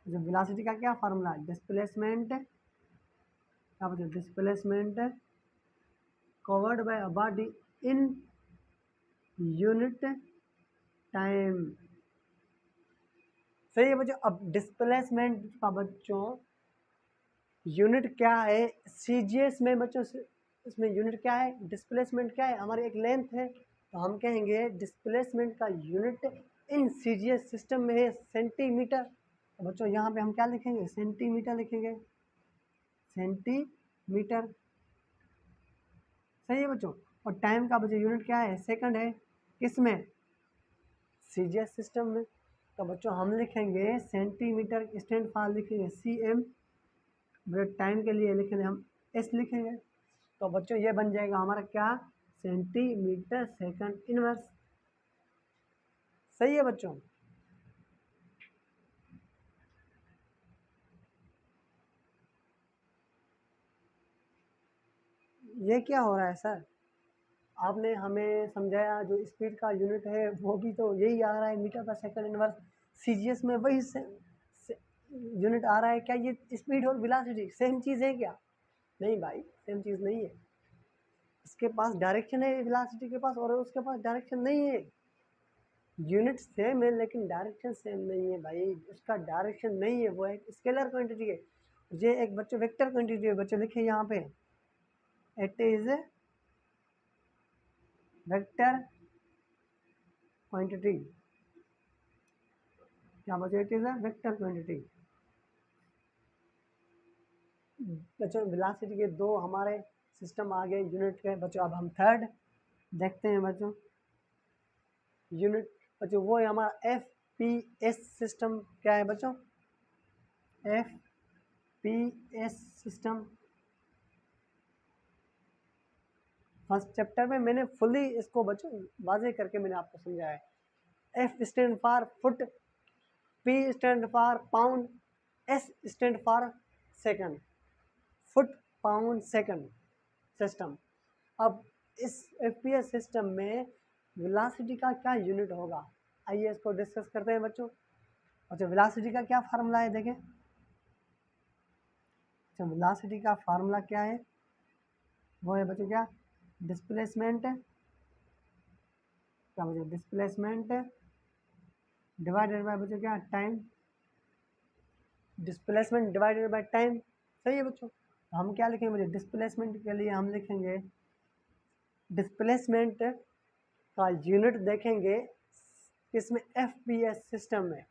जो वेलोसिटी का क्या फार्मूला है? डिस्प्लेसमेंट। क्या बच्चों? Displacement covered by a body in unit time. सही है बच्चों। अब डिस्प्लेसमेंट का बच्चों यूनिट क्या है? CGS में बच्चों इसमें यूनिट क्या है? डिस्प्लेसमेंट क्या है? हमारी एक लेंथ है, तो हम कहेंगे डिस्प्लेसमेंट का यूनिट इन CGS सिस्टम में है सेंटीमीटर। तो बच्चों यहाँ पे हम क्या लिखेंगे? सेंटीमीटर लिखेंगे, सेंटीमीटर। सही है बच्चों। और टाइम का बच्चों यूनिट क्या है? सेकंड है। किस में? CGS सिस्टम में। तो बच्चों हम लिखेंगे सेंटीमीटर स्टैंड फॉर लिखेंगे CM, टाइम के लिए लिखेंगे हम S लिखेंगे। तो बच्चों ये बन जाएगा हमारा क्या? Centimetre second inverse. सही है बच्चों। ये क्या हो रहा है सर? आपने हमें समझाया जो स्पीड का यूनिट है वो भी तो यही आ रहा है, मीटर पर सेकंड इनवर्स। CGS में वही यूनिट आ रहा है क्या, ये स्पीड और वेलोसिटी सेम चीज़ है क्या? नहीं भाई, सेम चीज़ नहीं है। इसके पास डायरेक्शन है वेलोसिटी के पास, और उसके पास डायरेक्शन नहीं है। यूनिट सेम है लेकिन डायरेक्शन सेम नहीं है भाई, उसका डायरेक्शन नहीं है, वो एक स्केलर क्वांटिटी है। ये एक बच्चों वेक्टर क्वांटिटी है। बच्चों लिखिए यहाँ पे, इट इज वेक्टर क्वांटिटी। क्या बच्चों, it is a vector quantity. बच्चों वेलोसिटी के दो हमारे सिस्टम आ गए यूनिट के। बच्चों अब हम थर्ड देखते हैं बच्चों। यूनिट बच्चों वो है हमारा एफ पी एस सिस्टम। क्या है बच्चों? F P S system. First chapter में मैंने फुली इसको बच्चों वाजे करके मैंने आपको समझाया है। F stand for foot, P stand for pound, S stand for second, foot pound second system. अब इस एफपीएस सिस्टम में वेलोसिटी का क्या यूनिट होगा, आइए इसको डिस्कस करते हैं बच्चों। अच्छा वेलोसिटी का क्या फार्मूला है देखें। अच्छा वेलोसिटी का फार्मूला क्या है, वो है बच्चों क्या, डिस्प्लेसमेंट। क्या बच्चों, डिस्प्लेसमेंट डिवाइडेड बाय बच्चों क्या, time. Displacement divided by time, सही है बच्चों। हम क्या लिखेंगे बच्चों, डिस्प्लेसमेंट के लिए हम लिखेंगे, डिस्प्लेसमेंट का यूनिट देखेंगे इसमें एफपीएस सिस्टम में।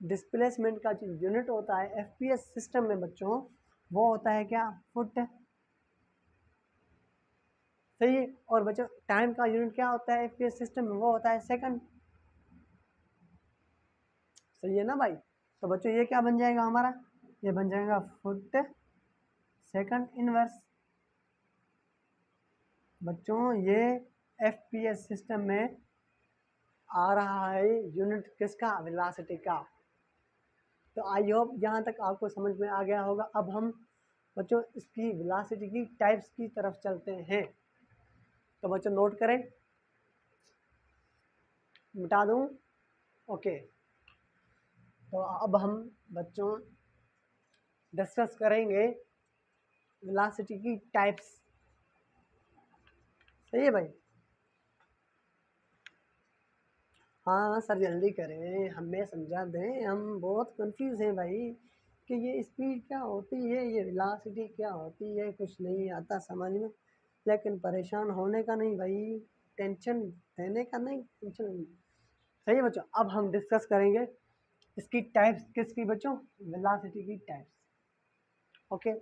डिस्प्लेसमेंट का जो यूनिट होता है एफपीएस सिस्टम में बच्चों, वो होता है क्या, फुट। सही है। और बच्चों टाइम का यूनिट क्या होता है एफपीएस सिस्टम में, वो होता है सेकंड। सही है ना भाई। तो बच्चों ये क्या बन जाएगा हमारा, ये बन जाएगा फुट सेकंड इनवर्स। बच्चों ये एफपीएस सिस्टम में आ रहा है यूनिट किसका, वेलोसिटी का। तो आई होप यहाँ तक आपको समझ में आ गया होगा। अब हम बच्चों इसकी वेलोसिटी की टाइप्स की तरफ चलते हैं। तो बच्चों नोट करें, मिटा दूँ, ओके। तो अब हम बच्चों डिस्कस करेंगे वेलोसिटी की टाइप्स। सही है भाई। हाँ सर जल्दी करें, हमें समझा दें, हम बहुत कंफ्यूज हैं भाई कि ये स्पीड क्या होती है, ये वेलोसिटी क्या होती है, कुछ नहीं आता समझ में। लेकिन परेशान होने का नहीं भाई, टेंशन देने का नहीं, टेंशन नहीं। सही है बच्चों। अब हम डिस्कस करेंगे इसकी टाइप्स, किसकी बच्चों, वेलोसिटी की टाइप्स। ओके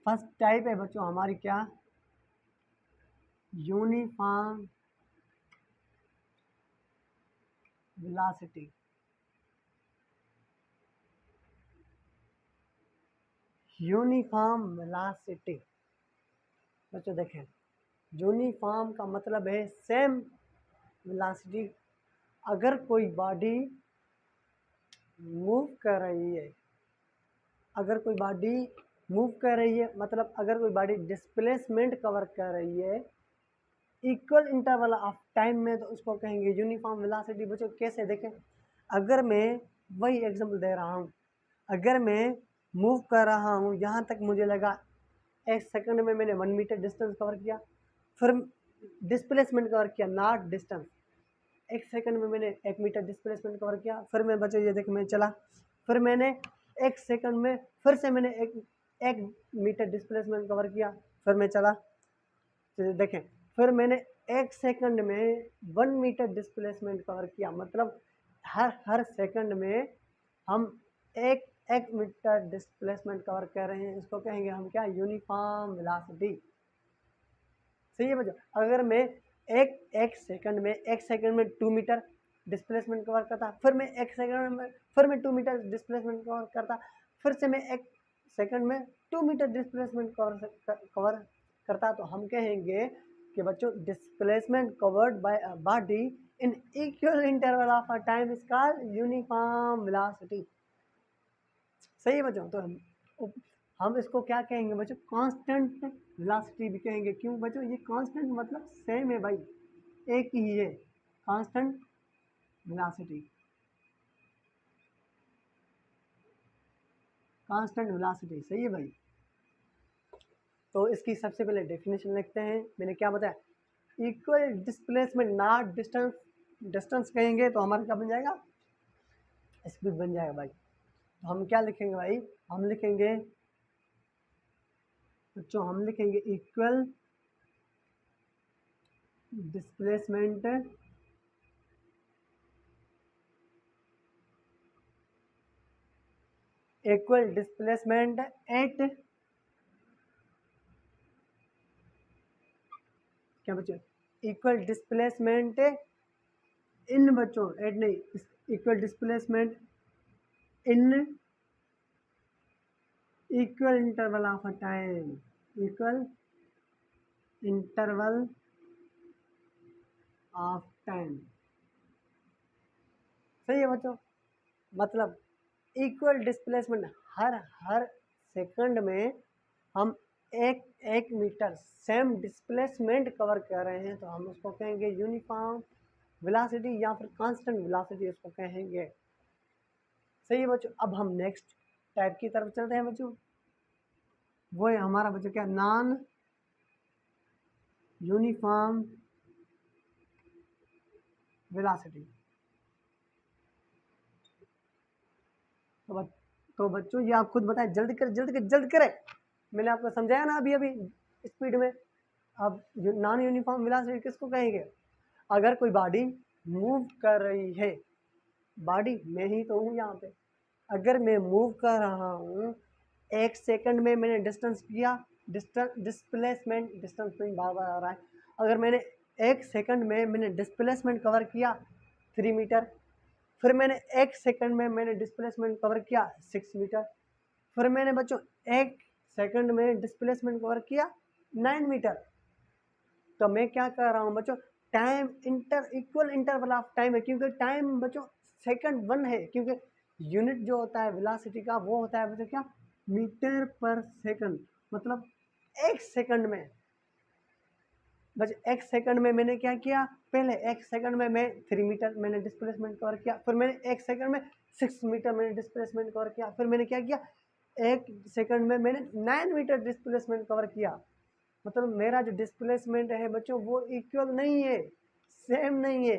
फर्स्ट टाइप है बच्चों हमारी क्या, यूनिफॉर्म वेलोसिटी। यूनिफॉर्म वेलोसिटी बच्चों देखें, यूनिफॉर्म का मतलब है सेम वेलोसिटी। अगर कोई बॉडी मूव कर रही है, अगर कोई बॉडी मूव कर रही है, मतलब अगर कोई बॉडी डिस्प्लेसमेंट कवर कर रही है इक्वल इंटरवल ऑफ टाइम में, तो उसको कहेंगे यूनिफॉर्म वेलोसिटी। बच्चों कैसे देखें, अगर मैं वही एग्जांपल दे रहा हूँ, अगर मैं मूव कर रहा हूँ, यहाँ तक मुझे लगा एक सेकंड में मैंने 1 मीटर डिस्टेंस कवर किया, फिर डिस्प्लेसमेंट कवर किया, नॉट डिस्टेंस। एक सेकंड में मैंने 1 मीटर डिस्प्लेसमेंट कवर किया, फिर मैं बच्चों ये देख मैं चला, फिर मैंने एक सेकंड में फिर से मैंने एक मीटर डिस्प्लेसमेंट कवर किया, फिर मैं चला। तो देखें फिर मैंने एक सेकंड में 1 मीटर डिस्प्लेसमेंट कवर किया, मतलब हर सेकंड में हम एक एक मीटर डिस्प्लेसमेंट कवर कर रहे हैं, इसको कहेंगे हम क्या, यूनिफॉर्म वेलोसिटी। सही है बच्चों। अगर मैं एक सेकंड में 2 मीटर डिस्प्लेसमेंट कवर करता, फिर मैं एक सेकंड में फिर मैं 2 मीटर डिस्प्लेसमेंट कवर करता, फिर से मैं एक सेकंड में 2 मीटर डिस्प्लेसमेंट कवर करता, तो हम कहेंगे कि बच्चों displacement covered by a body in equal interval of a time is called uniform velocity. सही है बच्चों। तो हम इसको क्या कहेंगे बच्चों, कांस्टेंट वेलोसिटी भी कहेंगे। क्यों बच्चों, ये कांस्टेंट मतलब सेम है भाई, एक ही है, कांस्टेंट वेलोसिटी। Constant velocity. सही है भाई। तो इसकी सबसे पहले डेफिनेशन लिखते हैं। मैंने क्या बताया, equal displacement not distance, distance कहेंगे तो हमारा क्या बन जाएगा, स्पीड बन जाएगा भाई। तो हम क्या लिखेंगे भाई, हम लिखेंगे बच्चों, हम लिखेंगे इक्वल डिस्प्लेसमेंट एट क्या बच्चों, इक्वल डिस्प्लेसमेंट इन बच्चों एट नहीं, equal displacement in equal interval of a time, equal interval of time. सही है बच्चों। मतलब इक्वल डिस्प्लेसमेंट, हर सेकंड में हम एक मीटर सेम डिस्प्लेसमेंट कवर कर रहे हैं तो हम उसको कहेंगे यूनिफॉर्म वेलोसिटी या फिर कांस्टेंट वेलोसिटी उसको कहेंगे। सही है बच्चों। अब हम नेक्स्ट टाइप की तरफ चलते हैं बच्चों। वो है हमारा बच्चों क्या, नॉन यूनिफॉर्म वेलोसिटी। तो बच्चों ये आप खुद बताएं, जल्दी करें जल्दी करें जल्दी करें। मैंने आपको समझाया ना अभी अभी स्पीड में। अब नॉन यूनिफॉर्म वेलोसिटी किसको कहेंगे, अगर कोई बॉडी मूव कर रही है, बॉडी मैं ही तो हूँ यहाँ पे, अगर मैं मूव कर रहा हूँ, एक सेकंड में मैंने डिस्टेंस किया, डिस्प्लेसमेंट, डिस्टेंस में बार बार आ रहा है, अगर मैंने एक सेकंड में मैंने डिस्प्लेसमेंट कवर किया 3 मीटर, फिर मैंने एक सेकंड में मैंने डिस्प्लेसमेंट कवर किया 6 मीटर, फिर मैंने बच्चों एक सेकंड में डिस्प्लेसमेंट कवर किया 9 मीटर। तो मैं क्या कर रहा हूँ बच्चों, time equal interval of time है, क्योंकि टाइम बच्चों सेकंड 1 है, क्योंकि यूनिट जो होता है वेलोसिटी का वो होता है बच्चों क्या, मीटर पर सेकंड। मतलब एक सेकंड में बस, एक सेकंड में मैंने क्या किया, पहले एक सेकंड में मैं 3 मीटर मैंने डिस्प्लेसमेंट कवर किया, फिर मैंने एक सेकंड में 6 मीटर मैंने डिस्प्लेसमेंट कवर किया, फिर मैंने क्या किया, एक सेकंड में मैंने 9 मीटर डिस्प्लेसमेंट कवर किया। मतलब मेरा जो डिस्प्लेसमेंट है बच्चों वो इक्वल नहीं है, सेम नहीं है,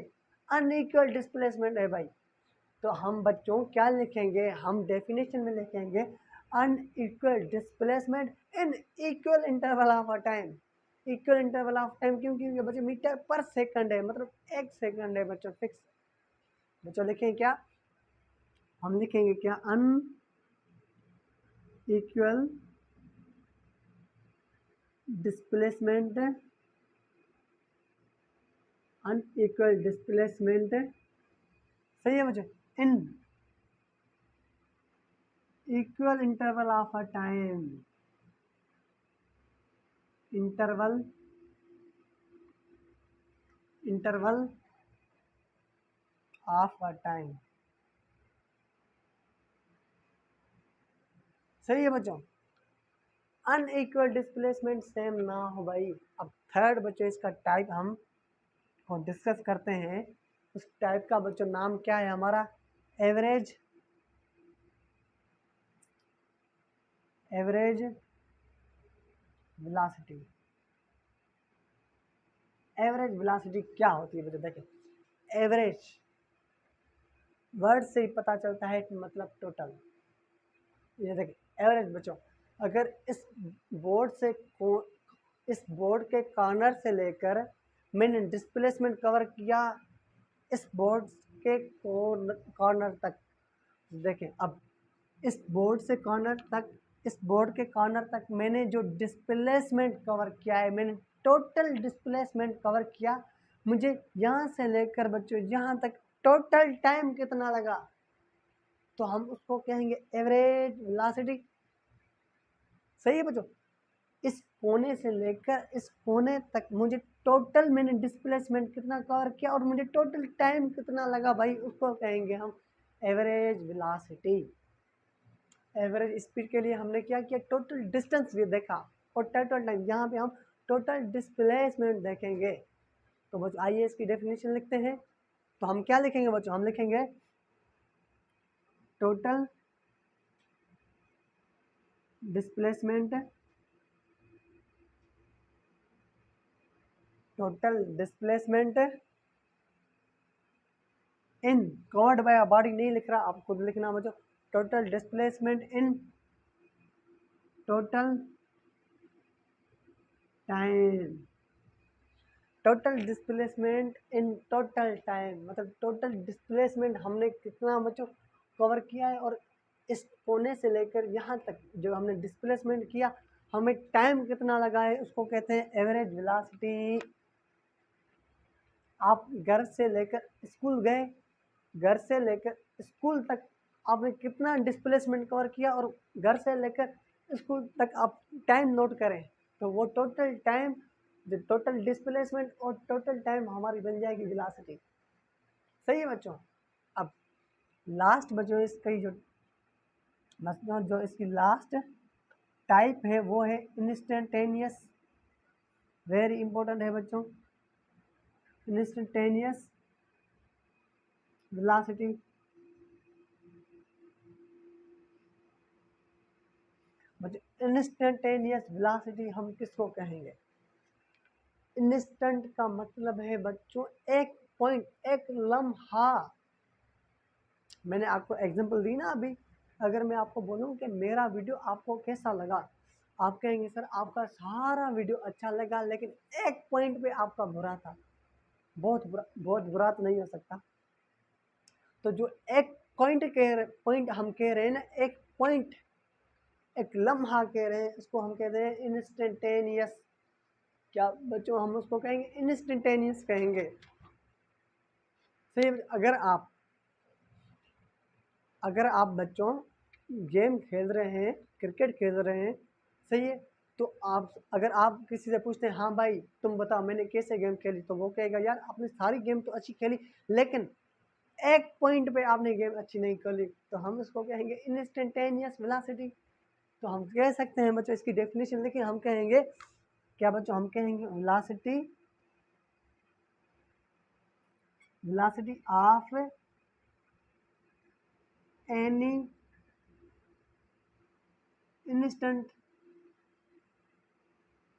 अनइक्वल डिस्प्लेसमेंट है भाई। तो हम बच्चों क्या लिखेंगे, हम डेफिनेशन में लिखेंगे unequal displacement in equal interval of a time. Equal interval of time क्यों, क्योंकि बच्चों मीटर पर सेकंड है, मतलब एक सेकंड है बच्चों फिक्स। बच्चों लिखेंगे क्या, हम लिखेंगे क्या, अनइक्वल डिस्प्लेसमेंट, अनइक्वल डिस्प्लेसमेंट। सही है बच्चों, in equal interval of a time, interval of a time. सही है बच्चों। अनइक्वल डिस्प्लेसमेंट सेम ना हो भाई। अब थर्ड बच्चों इसका टाइप हम को डिस्कस करते हैं। उस टाइप का बच्चों नाम क्या है हमारा, average, average velocity. Average velocity क्या होती है बच्चों, देखें एवरेज वर्ड से ही पता चलता है कि मतलब टोटल। ये देखिए एवरेज बच्चों, अगर इस बोर्ड के कॉर्नर से लेकर मैंने डिस्प्लेसमेंट कवर किया इस बोर्ड के कॉर्नर तक, देखें अब इस बोर्ड से कॉर्नर तक, इस बोर्ड के कॉर्नर तक मैंने जो डिस्प्लेसमेंट कवर किया है, मैंने टोटल डिस्प्लेसमेंट कवर किया, मुझे यहाँ से लेकर बच्चों यहाँ तक टोटल टाइम कितना लगा, तो हम उसको कहेंगे एवरेज वेलोसिटी। सही है बच्चों। इस कोने से लेकर इस कोने तक मुझे टोटल मैंने डिस्प्लेसमेंट कितना कवर किया और मुझे टोटल टाइम कितना लगा भाई, उसको कहेंगे हम एवरेज वेलोसिटी। एवरेज स्पीड के लिए हमने क्या किया, टोटल डिस्टेंस भी देखा और टोटल टाइम, यहाँ पे हम टोटल डिस्प्लेसमेंट देखेंगे। तो बच्चों आइए इसकी डेफिनेशन लिखते हैं। तो हम क्या लिखेंगे बच्चों, हम लिखेंगे total displacement total displacement in covered by a body नहीं लिख रहा, आप खुद लिखना बच्चों। Total displacement in total time, total displacement in total time मतलब टोटल डिस्प्लेसमेंट हमने कितना बच्चों कवर किया है, और इस कोने से लेकर यहाँ तक जो हमने डिस्प्लेसमेंट किया हमें टाइम कितना लगा है उसको कहते हैं एवरेज वेलोसिटी। आप घर से लेकर स्कूल गए, घर से लेकर स्कूल तक आपने कितना डिस्प्लेसमेंट कवर किया, और घर से लेकर स्कूल तक आप टाइम नोट करें तो वो टोटल टाइम, जो टोटल डिस्प्लेसमेंट और टोटल टाइम हमारी बन जाएगी वेलोसिटी। सही है बच्चों। अब लास्ट बच्चों इसकी जो इसकी लास्ट टाइप है वो है इंस्टेंटेनियस। वेरी इंपॉर्टेंट है बच्चों, इंस्टेंटेनियस वेलोसिटी। बच्चों इंस्टेंटेनियस वेलोसिटी हम किसको कहेंगे? इंस्टेंट का मतलब है बच्चों एक पॉइंट, एक लम्हा। मैंने आपको एग्जांपल दी ना अभी, अगर मैं आपको बोलूं कि मेरा वीडियो आपको कैसा लगा, आप कहेंगे सर आपका सारा वीडियो अच्छा लगा लेकिन एक पॉइंट पे आपका बुरा था। बहुत बुरा तो नहीं हो सकता। तो जो एक पॉइंट हम कह रहे हैं ना, एक पॉइंट, एक लम्हा कह रहे हैं, उसको हम कहते हैं इंस्टेंटेनियस। क्या बच्चों हम उसको कहेंगे? इंस्टेंटेनियस कहेंगे। फिर अगर आप बच्चों गेम खेल रहे हैं, क्रिकेट खेल रहे हैं, सही है, तो अगर आप किसी से पूछते हैं हाँ भाई तुम बताओ मैंने कैसे गेम खेली, तो वो कहेगा यार आपने सारी गेम तो अच्छी खेली लेकिन एक पॉइंट पे आपने गेम अच्छी नहीं खेली, तो हम उसको कहेंगे इंस्टेंटेनियस वेलोसिटी। तो हम कह सकते हैं बच्चों इसकी डेफिनेशन, लेकिन हम कहेंगे क्या बच्चों? हम कहेंगे वेलोसिटी ऑफ एनी इंस्टेंट।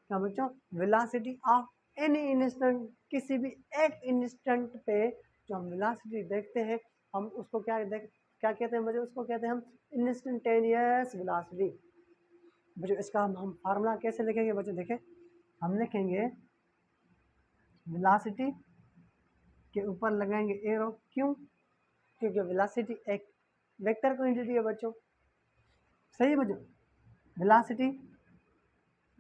क्या बच्चों? वेलोसिटी ऑफ एनी इंस्टेंट, किसी भी एक इंस्टेंट पे जो हम वेलोसिटी देखते हैं हम उसको क्या कहते हैं बच्चों? उसको कहते हैं हम इंस्टेंटेनियस वेलोसिटी। बच्चों इसका हम फार्मूला कैसे लिखेंगे बच्चों? देखें, हम लिखेंगे वेलोसिटी के ऊपर लगाएंगे एरो। क्यों? क्योंकि वेलोसिटी एक वेक्टर क्वांटिटी है बच्चों। सही है बच्चों। वेलोसिटी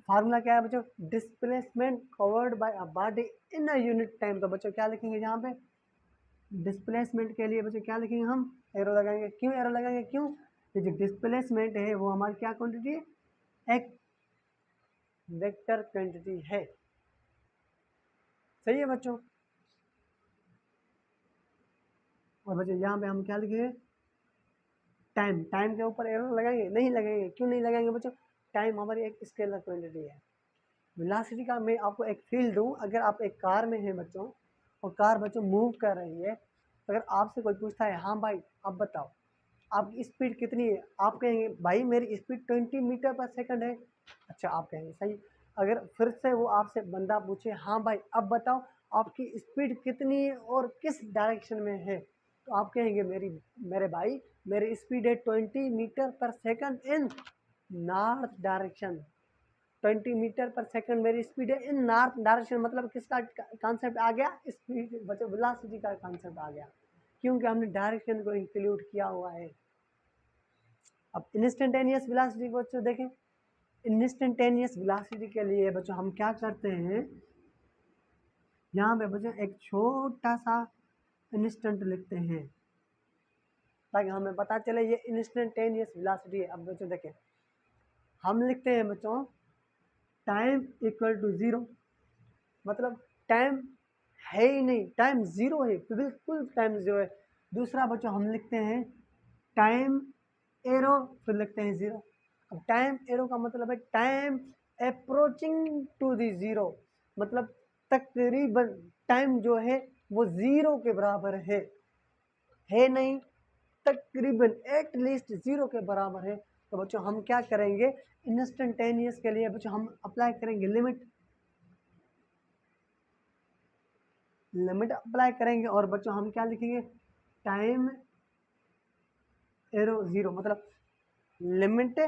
फार्मूला क्या है बच्चों? Displacement covered by a body in a unit time. तो बच्चों क्या लिखेंगे यहाँ पे? डिस्प्लेसमेंट के लिए बच्चों क्या लिखेंगे? हम एरो लगाएंगे। क्यों एरो लगाएंगे? क्यों? ये जो डिस्प्लेसमेंट है वो हमारी क्या क्वांटिटी है? एक वेक्टर क्वांटिटी है। सही है बच्चों। और बच्चों यहाँ पे हम क्या लिखेंगे? टाइम। टाइम के ऊपर एरो लगाएंगे? नहीं लगाएंगे। क्यों नहीं लगाएंगे बच्चों? टाइम हमारी एक स्केलर क्वांटिटी है। वेलोसिटी का मैं आपको एक फील दूं, अगर आप एक कार में हैं बच्चों और कार बच्चों मूव कर रही है, अगर आपसे कोई पूछता है हाँ भाई आप बताओ आपकी स्पीड कितनी है, आप कहेंगे भाई मेरी स्पीड 20 मीटर पर सेकंड है। अच्छा आप कहेंगे सही। अगर फिर से वो आपसे बंदा पूछे हाँ भाई अब बताओ आपकी स्पीड कितनी है और किस डायरेक्शन में है, तो आप कहेंगे मेरे भाई मेरी स्पीड है 20 मीटर पर second in north direction. 20 metre पर सेकंड मेरी स्पीड है इन नॉर्थ डायरेक्शन। मतलब किसका कॉन्सेप्ट आ गया? स्पीड बच्चों वेलोसिटी का कॉन्सेप्ट आ गया, क्योंकि हमने डायरेक्शन को इंक्लूड किया हुआ है। अब इंस्टेंटेनियस वेलोसिटी को बच्चों देखें, इंस्टेंटेनियस वेलोसिटी के लिए बच्चों हम क्या करते हैं, यहाँ पे बच्चों एक छोटा सा इंस्टेंट लिखते हैं ताकि हमें पता चले ये इंस्टेंटेनियस वेलोसिटी है। अब बच्चों देखें, हम लिखते हैं बच्चों टाइम इक्वल टू 0, मतलब टाइम है ही नहीं, टाइम 0 है, बिल्कुल टाइम 0 है। दूसरा बच्चों हम लिखते हैं टाइम एरो, फिर लिखते हैं 0। अब टाइम एरो का मतलब है टाइम अप्रोचिंग टू दी 0, मतलब तकरीबन टाइम जो है वो 0 के बराबर है नहीं, तकरीबन एटलीस्ट 0 के बराबर है। तो बच्चों हम क्या करेंगे, इंस्टेंटेनियस के लिए बच्चों हम अप्लाई करेंगे लिमिट अप्लाई करेंगे, और बच्चों हम क्या लिखेंगे, टाइम एरो ज़ीरो, मतलब लिमिट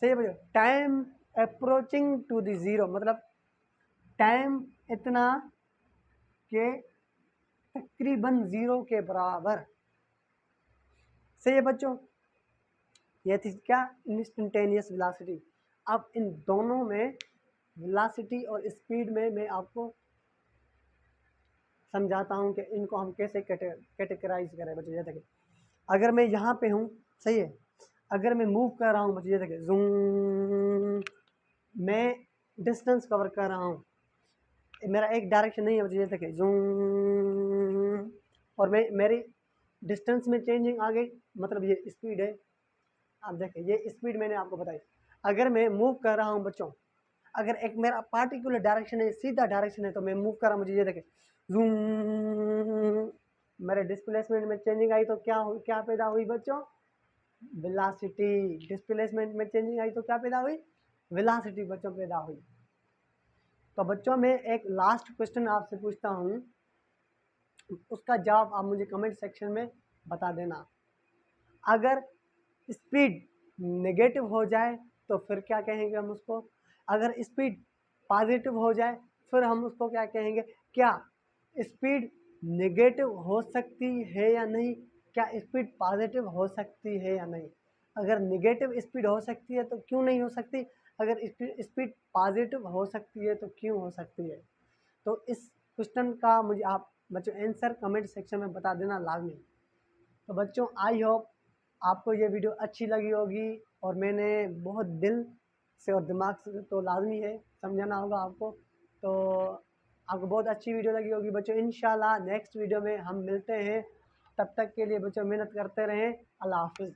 से बच्चों time approaching to the zero, मतलब टाइम इतना के तकरीबन ज़ीरो के बराबर। सही है बच्चों, ये थी क्या, इंस्टेंटेनियस वेलोसिटी। अब इन दोनों में वेलोसिटी और स्पीड में मैं आपको समझाता हूँ कि इनको हम कैसे कैटेगराइज करें बच्चों। ये देखिए, अगर मैं यहाँ पे हूँ, सही है, अगर मैं मूव कर रहा हूँ बच्चों, ये देखिए जूम, मैं डिस्टेंस कवर कर रहा हूँ, मेरा एक डायरेक्शन नहीं है बच्चों, ये देखिए जूम, और मैं मेरी डिस्टेंस में चेंजिंग आ गई, मतलब ये स्पीड है। आप देखिए ये स्पीड मैंने आपको बताई। अगर मैं मूव कर रहा हूँ बच्चों, अगर एक मेरा पार्टिकुलर डायरेक्शन है, सीधा डायरेक्शन है, तो मैं मूव कर रहा हूँ, मुझे ये देखिए जूम, मेरे डिस्प्लेसमेंट में चेंजिंग आई तो क्या पैदा हुई बच्चों, वेलोसिटी। डिस्प्लेसमेंट में चेंजिंग आई तो क्या पैदा हुई, वेलोसिटी बच्चों पैदा हुई। तो बच्चों मैं एक लास्ट क्वेश्चन आपसे पूछता हूँ, उसका जवाब आप मुझे कमेंट सेक्शन में बता देना। अगर स्पीड नेगेटिव हो जाए तो फिर क्या कहेंगे हम उसको, अगर स्पीड पॉजिटिव हो जाए फिर हम उसको क्या कहेंगे, क्या स्पीड नेगेटिव हो सकती है या नहीं, क्या स्पीड पॉजिटिव हो सकती है या नहीं। अगर नेगेटिव स्पीड हो सकती है तो क्यों नहीं हो सकती, अगर स्पीड पॉजिटिव हो सकती है तो क्यों हो सकती है। तो इस क्वेश्चन का मुझे आप बच्चों आंसर कमेंट सेक्शन में बता देना लाजमी। तो बच्चों आई होप आपको ये वीडियो अच्छी लगी होगी, और मैंने बहुत दिल से और दिमाग से तो लाजमी है समझाना होगा आपको, तो आपको बहुत अच्छी वीडियो लगी होगी बच्चों। इंशाल्लाह नेक्स्ट वीडियो में हम मिलते हैं, तब तक के लिए बच्चों मेहनत करते रहें। अल्लाह हाफिज़।